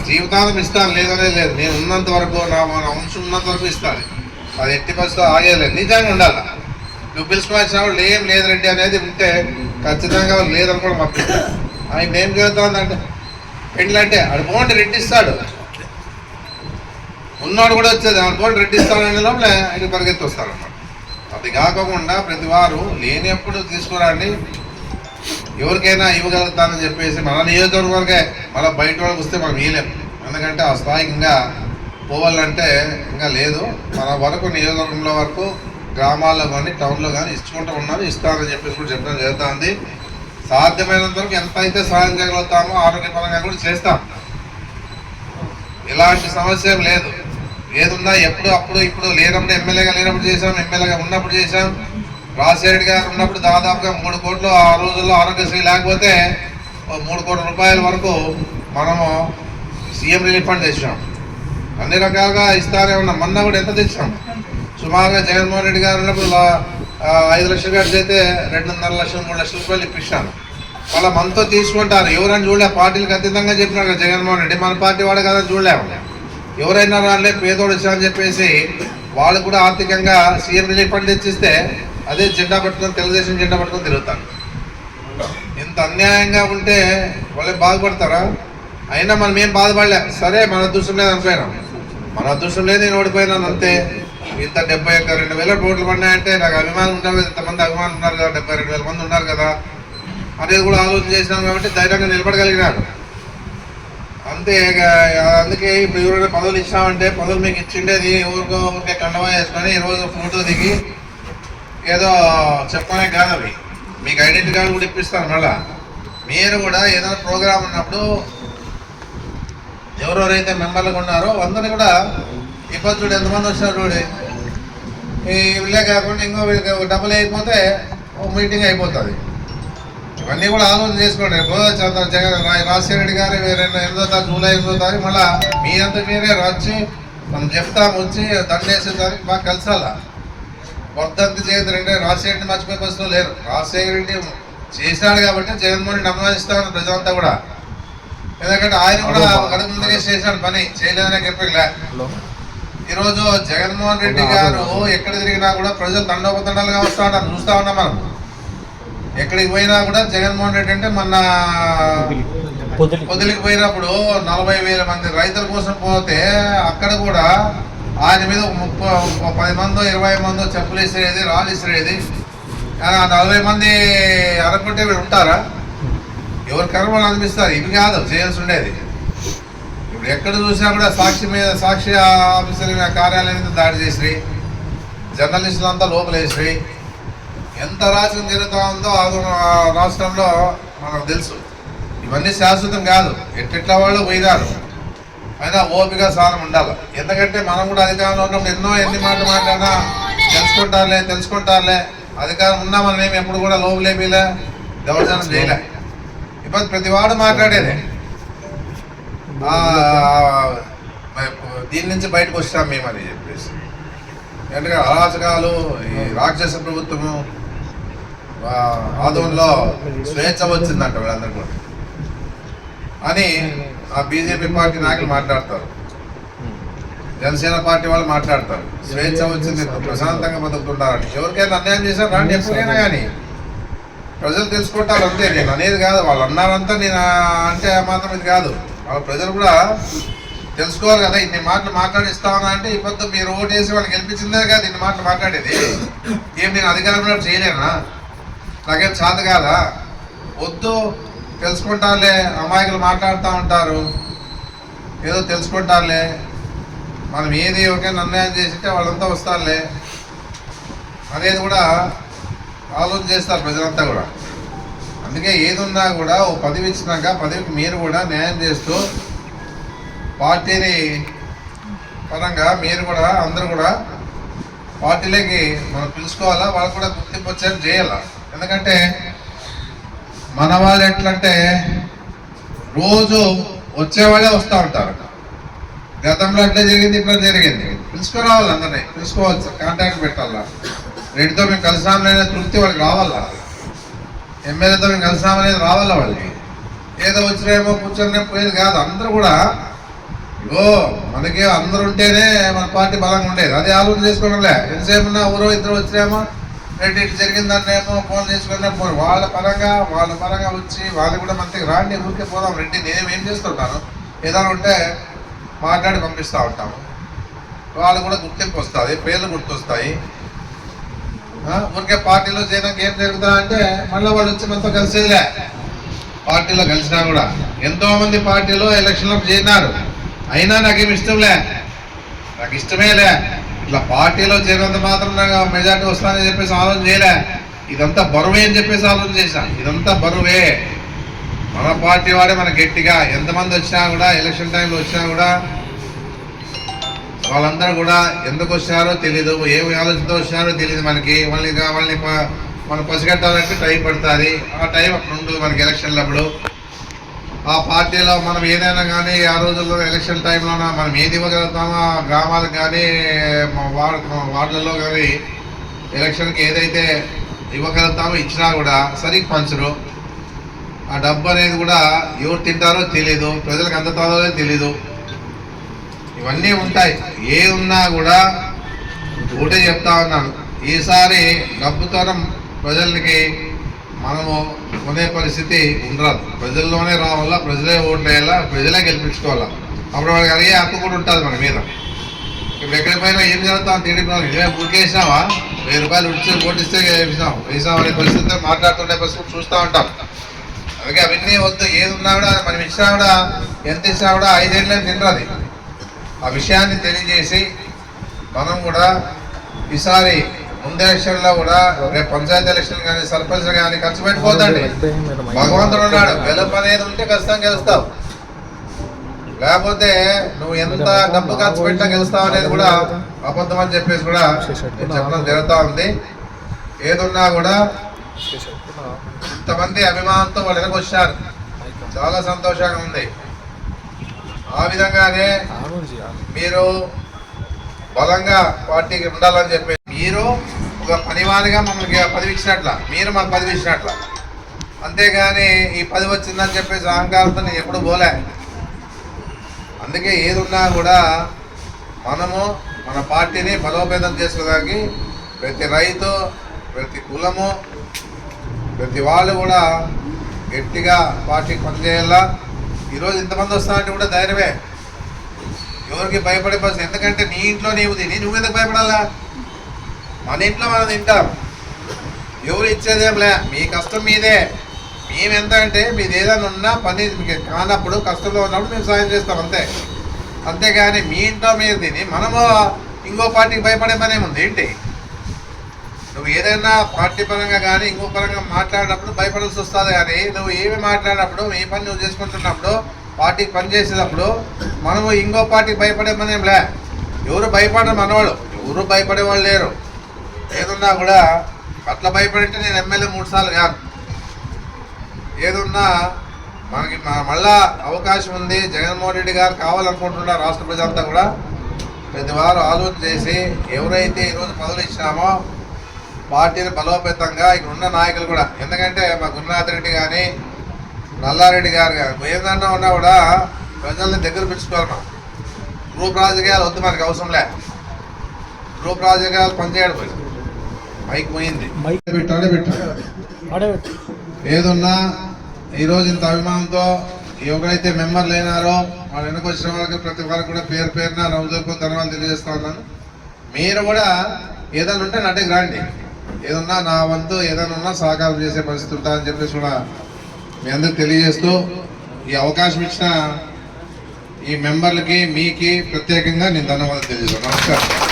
జీవితాంతం ఇస్తాను లేదనే లేదు. నేను ఉన్నంత వరకు నా వంశం ఉన్నంత వరకు ఇస్తాను. అది ఎట్టి పరిస్థితిలో ఆగేలేదు. నిజంగా ఉండాలి. నువ్వు పిలుచుకోవాల్సిన వాళ్ళు ఏం లేదు రెడ్డి అనేది ఉంటే ఖచ్చితంగా వాళ్ళు లేదనుకోవడం పంపిస్తాను. ఆయన ఏం జరుగుతుందంటే పెళ్ళంటే అడుకోండి రెడ్డి ఇస్తాడు, ఉన్నోడు కూడా వచ్చేది అనుకోండి రెడ్డి ఇస్తాడనే లోపల ఆయన పరిగెత్తి వస్తాడు అన్నమాట. అది కాకుండా ప్రతి వారు లేనప్పుడు తీసుకురండి, ఎవరికైనా ఇవ్వగలుగుతానని చెప్పేసి మన నియోజకవర్గం వరకే మళ్ళీ బయట వాళ్ళకి వస్తే మనం ఇవ్వలేము. ఎందుకంటే ఆ స్థాయికి ఇంకా పోవాలంటే ఇంకా లేదు. మన వరకు నియోజకవర్గంలో వరకు గ్రామాల్లో కానీ టౌన్లో కానీ ఇచ్చుకుంటూ ఉన్నారు, ఇస్తానని చెప్పేసి కూడా చెప్పడం జరుగుతుంది. సాధ్యమైనంత వరకు ఎంత అయితే సహాయం చేయగలుగుతామో ఆరోగ్యపరంగా కూడా చేస్తాం. ఇలాంటి సమస్య లేదు. ఏదున్నా ఎప్పుడు అప్పుడు ఇప్పుడు లేనప్పుడు ఎమ్మెల్యేగా లేనప్పుడు చేసాం, ఎమ్మెల్యేగా ఉన్నప్పుడు చేసాం. రాజశేఖర్ గారు ఉన్నప్పుడు దాదాపుగా 3 కోట్లు ఆ రోజుల్లో ఆరోగ్యశ్రీ లేకపోతే 3 కోట్ల రూపాయల వరకు మనము సీఎం రిలీఫ్ ఫండ్ తెచ్చాం. అన్ని రకాలుగా ఇస్తానే ఉన్నాం. మొన్న కూడా ఎంత తెచ్చాం సుమారుగా జగన్మోహన్ రెడ్డి గారు ఉన్నప్పుడు 5 లక్షలు ఖర్చు అయితే 2.5 లక్షలు 3 లక్షల రూపాయలు ఇప్పించాను. వాళ్ళ మనతో తీసుకుంటారు. ఎవరని చూడలే. పార్టీలకు అతీతంగా చెప్పినాడు జగన్మోహన్ రెడ్డి. మన పార్టీ వాడు కదా చూడలేము. ఎవరైనా రాలే పేదోడు వచ్చా అని చెప్పేసి వాళ్ళు కూడా ఆర్థికంగా సీఎం రిలీఫ్ ఫండ్ తెచ్చిస్తే అదే జెండా పట్టుకొని తెలుగుదేశం జెండా పట్టుకొని తిరుగుతారు. ఇంత అన్యాయంగా ఉంటే వాళ్ళే బాధపడతారా? అయినా మనం ఏం బాధపడలే. సరే మన అదృష్టం లేదు అనుకున్నాం, మన అదృష్టం లేదు, నేను ఓడిపోయినాను అంతే. ఇంత 72,000 ఓట్లు పడినాయంటే నాకు అభిమానం ఉన్నారు కదా, ఇంతమంది అభిమానులు ఉన్నారు కదా, 72,000 మంది ఉన్నారు కదా అనేది కూడా ఆలోచన చేసినాం కాబట్టి ధైర్యంగా నిలబడగలిగినారు అంతే. అందుకే ఇప్పుడు ఎవరైనా పదవులు ఇచ్చామంటే పదవులు మీకు ఇచ్చిండేది ఊరికో ఊరికే కండవా వేసుకొని ఈరోజు ఫోటో దిగి ఏదో చెప్పనే కాదు, అవి మీకు ఐడెంటిటీ కార్డు కూడా ఇప్పిస్తాను. మళ్ళా మీరు కూడా ఏదైనా ప్రోగ్రామ్ ఉన్నప్పుడు ఎవరెవరైతే మెంబర్లు ఉన్నారో అందరినీ కూడా ఇప్పుడు చూడు ఎంతమంది వచ్చారు చూడు. ఈ వీళ్ళే కాకుండా ఇంకో వీళ్ళకి డబ్బులు అయిపోతే ఓ మీటింగ్ అయిపోతుంది. ఇవన్నీ కూడా ఆలోచన చేసుకోండి. రాజశేఖర రెడ్డి గారు 8వ తారీఖు జూలై 8వ తారీఖు మళ్ళీ మీ అంతా మీరే వచ్చి మనం చెప్తాం, వచ్చి దండేసే తారీఖు బాగా కలిసాలా. వర్ధంతి చేయదంటే రాజశేఖర రెడ్డి మర్చిపోయే పరిస్థితులు లేరు. రాజశేఖర రెడ్డి చేసినాడు కాబట్టి జగన్మోహన్ రెడ్డి అభిమానిస్తామని ప్రజలంతా కూడా. ఎందుకంటే ఆయన కూడా అడుగు ముందుగా చేశాడు పని, చేయలేదనే చెప్పలే. ఈరోజు జగన్మోహన్ రెడ్డి గారు ఎక్కడ తిరిగినా కూడా ప్రజలు తండోపతండాలుగా వస్తూ ఉంటారు, చూస్తూ ఉన్నాం మనం. ఎక్కడికి పోయినా కూడా జగన్మోహన్ రెడ్డి అంటే మన పొదిలికి పోయినప్పుడు 40,000 మంది రైతుల కోసం పోతే అక్కడ కూడా ఆయన మీద 10 మందో 20 మందో చెప్పులు ఇసిరేది, రాళ్ళు ఇసిరేది. కానీ ఆ 40 మంది అనుకుంటే వీళ్ళు ఉంటారా? ఎవరి కర్మలు అనిపిస్తారు. ఇవి కాదు చేయాల్సి ఉండేది. ఇప్పుడు ఎక్కడ చూసినా కూడా సాక్షి ఆఫీసర్ కార్యాలయం మీద దాడి చేసి జర్నలిస్టులంతా లోపలేసి ఎంత రాజ్యం జరుగుతూ ఉందో రాష్ట్రంలో మనకు తెలుసు. ఇవన్నీ శాశ్వతం కాదు, ఎట్లా వాళ్ళు పోయినారు. అయినా ఓపిక సాధనం ఉండాలి. ఎందుకంటే మనం కూడా అధికారంలో ఉన్నప్పుడు ఎన్ని మాటలు మాట్లాడినా తెలుసుకుంటారులే. అధికారం ఉన్నా మనం ఏమి ఎప్పుడు కూడా లోపలేపిలే, దౌర్జన్యం చేయలే. ఇప్పుడు ప్రతి వాడు మాట్లాడేది దీని నుంచి బయటకు వచ్చాం మేము అని చెప్పేసి. ఎందుకంటే అరాచకాలు, ఈ రాక్షస ప్రభుత్వము ఆదోన్లో స్వేచ్ఛ వచ్చిందంట వీళ్ళందరూ కూడా అని ఆ బీజేపీ పార్టీ నాయకులు మాట్లాడతారు, జనసేన పార్టీ వాళ్ళు మాట్లాడతారు. స్వేచ్ఛ వచ్చింది, ప్రశాంతంగా బతుకుతుంటారని. ఎవరికైనా అన్యాయం చేశారు రాండి, ఎప్పుడైనా కానీ ప్రజలు తెలుసుకుంటారు అంతే. నేను అనేది కాదు, వాళ్ళు అన్నారంతా నేను అంటే మాత్రం ఇది కాదు. వాళ్ళ ప్రజలు కూడా తెలుసుకోవాలి కదా. ఇన్ని మాటలు మాట్లాడిస్తామన్నా అంటే ఇప్పుడు మీరు ఓటేసి వాళ్ళు గెలిపించిందే కాదు ఇన్ని మాటలు మాట్లాడేది. ఏం నేను అధికారంలో చేయలేనా? నాకేం చేత కాదా? వద్దు, తెలుసుకుంటారులే. అమాయకులు మాట్లాడుతూ ఉంటారు, ఏదో తెలుసుకుంటారులే. మనం ఏది ఎవరికైనా అన్యాయం చేసింటే వాళ్ళంతా వస్తారులే అనేది కూడా ఆలోచన చేస్తారు ప్రజలంతా కూడా. అందుకే ఏది ఉన్నా కూడా ఓ పదవి ఇచ్చినాక పదవికి మీరు కూడా న్యాయం చేస్తూ పార్టీని పరంగా మీరు కూడా అందరూ కూడా పార్టీలోకి మనం పిలుచుకోవాలా, వాళ్ళు కూడా గుర్తింపు వచ్చేది చేయాలా. ఎందుకంటే మన వాళ్ళు ఎట్లంటే రోజు వచ్చేవాళ్ళే వస్తూ ఉంటారు. గతంలో అట్లా జరిగింది, ఇట్లా జరిగింది. పిలుచుకురావాలి, అందరినీ పిలుచుకోవచ్చు, కాంటాక్ట్ పెట్టాలా. రెడ్డితో మేము కలిసామనే తృప్తి వాళ్ళకి రావాలా, ఎమ్మెల్యేతో మేము కలిసామనేది రావాలా వాళ్ళకి. ఏదో వచ్చినేమో కూర్చొని పోయేది కాదు. అందరూ కూడా ఇగో మనకి అందరు ఉంటేనే మన పార్టీ బలంగా ఉండేది. అది ఆలోచన చేసుకోవడంలే. ఎంతసేపు ఉన్నా ఊరో ఇద్దరు వచ్చినేమో రెడ్డి ఇటు జరిగిందన్నేమో ఫోన్ చేసుకునే వాళ్ళ పరంగా వచ్చి వాళ్ళు కూడా మనకి రాండి ఊరికే పోదాం రెడ్డి, నేనేం చేస్తుంటాను ఏదైనా ఉంటే మాట్లాడి పంపిస్తూ ఉంటాము. వాళ్ళు కూడా గుర్తింపు వస్తుంది, పేర్లు గుర్తొస్తాయి. ఊరికే పార్టీలో చేయడానికి ఏం జరుగుతా అంటే మళ్ళీ వాళ్ళు వచ్చి మనతో కలిసేదిలే. పార్టీలో కలిసినా కూడా ఎంతోమంది పార్టీలో ఎలక్షన్లో చేరినారు, అయినా నాకేమి ఇష్టంలే, నాకు ఇష్టమేలే. ఇట్లా పార్టీలో చేరినంత మాత్రం నాకు మెజార్టీ వస్తానని చెప్పేసి ఆలోచన చేయలే. ఇదంతా బరువే అని చెప్పేసి ఆలోచన చేశాను. ఇదంతా బరువే. మన పార్టీ వాడే మన గట్టిగా ఎంతమంది వచ్చినా కూడా ఎలక్షన్ టైంలో వచ్చినా కూడా వాళ్ళందరూ కూడా ఎందుకు వచ్చారో తెలీదు, ఏమి ఆలోచనతో వచ్చారో తెలియదు మనకి. వాళ్ళని మనం పసిగట్టాలంటే టైం పడుతుంది. ఆ టైం అప్పుడు ఉండదు మనకి ఎలక్షన్లప్పుడు. ఆ పార్టీలో మనం ఏదైనా కానీ ఆ రోజుల్లో ఎలక్షన్ టైంలోన మనం ఏది ఇవ్వగలుగుతామో గ్రామాలకు కానీ వార్డులలో కానీ ఎలక్షన్కి ఏదైతే ఇవ్వగలుగుతామో ఇచ్చినా కూడా సరిగ్గా పంచరు. ఆ డబ్బు అనేది కూడా ఎవరు తింటారో తెలీదు, ప్రజలకు అందుతారో తెలీదు. ఇవన్నీ ఉంటాయి. ఏ ఉన్నా కూడా ఒకటే చెప్తా ఉన్నాను, ఈసారి డబ్బుతో ప్రజలకి మనము కొనే పరిస్థితి ఉండరాదు. ప్రజల్లోనే రావాలా, ప్రజలే ఓట్లు వేయాలా, ప్రజలే గెలిపించుకోవాలా. అప్పుడు వాడికి అడిగే హక్కు కూడా ఉంటుంది మన మీద. ఇప్పుడు ఎక్కడికి పోయినా ఏం జరుగుతాం టీడీపీ ఇదే ఊరికేసినావా, 1000 రూపాయలు ఉడిచి ఓటిస్తే వేసాం అనే పరిస్థితి మాట్లాడుతుండే పరిస్థితి చూస్తూ ఉంటాం. అందుకే అవన్నీ వద్దు. ఏది ఉన్నా కూడా మనం ఇచ్చినా కూడా ఎంత ఇచ్చినా కూడా 5 ఏళ్ళే తినరాది. ఆ విషయాన్ని తెలియజేసి మనం కూడా ఈసారి ముందు ఎలక్షన్లో కూడా రేపు పంచాయతీ ఎలక్షన్ కానీ సర్పంచ్ కానీ ఖర్చు పెట్టుకోవద్దండి. భగవంతుడు ఉన్నాడు, గెలుపు అనేది ఉంటే ఖచ్చితంగా గెలుస్తావు. లేకపోతే నువ్వు ఎంత డబ్బు ఖర్చు పెట్టా గెలుస్తావు అనేది కూడా అబద్ధం అని చెప్పేసి కూడా నేను చెప్పడం జరుగుతూ ఉంది. ఏదున్నా కూడా ఇంతమంది అభిమానంతో వాళ్ళు వెనక వచ్చారు, చాలా సంతోషంగా ఉంది. ఆ విధంగానే మీరు బలంగా పార్టీకి ఉండాలని చెప్పి మీరు ఒక పనివానిగా మమ్మల్ని పదవి ఇచ్చినట్ల, మీరు మాకు పదవి ఇచ్చినట్ల. అంతేగాని ఈ పదవి వచ్చిందని చెప్పేసి అహంకారంతో నేను ఎప్పుడు పోలే. అందుకే ఏది ఉన్నా కూడా మనము మన పార్టీని బలోపేతం చేసుకోవడానికి ప్రతి రైతు, ప్రతి కులము, ప్రతి వాళ్ళు కూడా గట్టిగా పార్టీకి పనిచేయాలా. ఈరోజు ఇంతమంది వస్తానంటే కూడా ధైర్యమే, ఎవరికి భయపడే పరిస్థితి. ఎందుకంటే నీ ఇంట్లో నీవు తిని నువ్వెందుకు భయపడాలా? మన ఇంట్లో మనం తింటాం, ఎవరు ఇచ్చేదేంలే, మీ కష్టం మీదే. మేము ఎంత అంటే మీది ఏదైనా ఉన్నా పని మీకు కానప్పుడు కష్టంలో ఉన్నప్పుడు మేము సాయం చేస్తాం అంతే. అంతేగాని మీ ఇంట్లో మీరు తిని మనము ఇంకో పార్టీకి భయపడే పని ఏముంది ఏంటి? నువ్వు ఏదైనా పార్టీ పరంగా కానీ ఇంకో పరంగా మాట్లాడినప్పుడు భయపడాల్సి వస్తుంది. కానీ నువ్వు ఏమి మాట్లాడినప్పుడు ఏ పని నువ్వు చేసుకుంటున్నప్పుడు పార్టీకి పని చేసేటప్పుడు మనము ఇంకో పార్టీకి భయపడే పని ఏం లే. ఎవరు భయపడరు, మనవాళ్ళు ఎవరు భయపడే వాళ్ళు లేరు. ఏదున్నా కూడా అట్లా భయపడితే నేను ఎమ్మెల్యే 3 సార్లు కాదు. ఏదున్నా మనకి మళ్ళా అవకాశం ఉంది. జగన్మోహన్ రెడ్డి గారు కావాలనుకుంటున్నారు. రాష్ట్ర ప్రజలంతా కూడా ప్రతి వారు ఆలోచన చేసి ఎవరైతే ఈరోజు పదవులు ఇచ్చినామో పార్టీని బలోపేతంగా ఇక్కడ ఉన్న నాయకులు కూడా, ఎందుకంటే మా గురునాథ్ రెడ్డి కానీ నల్లారెడ్డి గారు కానీ ఏదన్నా ఉన్నా కూడా ప్రజల్ని దగ్గర పెంచుకోవాలి. మనం గ్రూప్ రాజకీయాలు వద్దు, మనకి అవసరం లే. గ్రూప్ రాజకీయాలు పనిచేయడం పోయి మైక్ పోయింది, పెట్టాలి. ఏదున్నా ఈరోజు ఇంత అభిమానంతో ఎవరైతే మెంబర్లు అయినారో వాళ్ళు వెనక వచ్చిన వాళ్ళకి ప్రతి వారికి కూడా పేరు పేరున రోజులకు ధన్యవాదాలు తెలియజేస్తా ఉన్నాను. మీరు కూడా ఏదైనా ఉంటే నటికి రండి, ఏదన్నా నా వంతు ఏదైనా ఉన్నా సహకారం చేసే పరిస్థితి ఉంటుందని చెప్పేసి కూడా మీ అందరికి తెలియజేస్తూ ఈ అవకాశం ఇచ్చిన ఈ మెంబర్లకి మీకి ప్రత్యేకంగా నేను ధన్యవాదాలు తెలియజేస్తాను. నమస్కారం.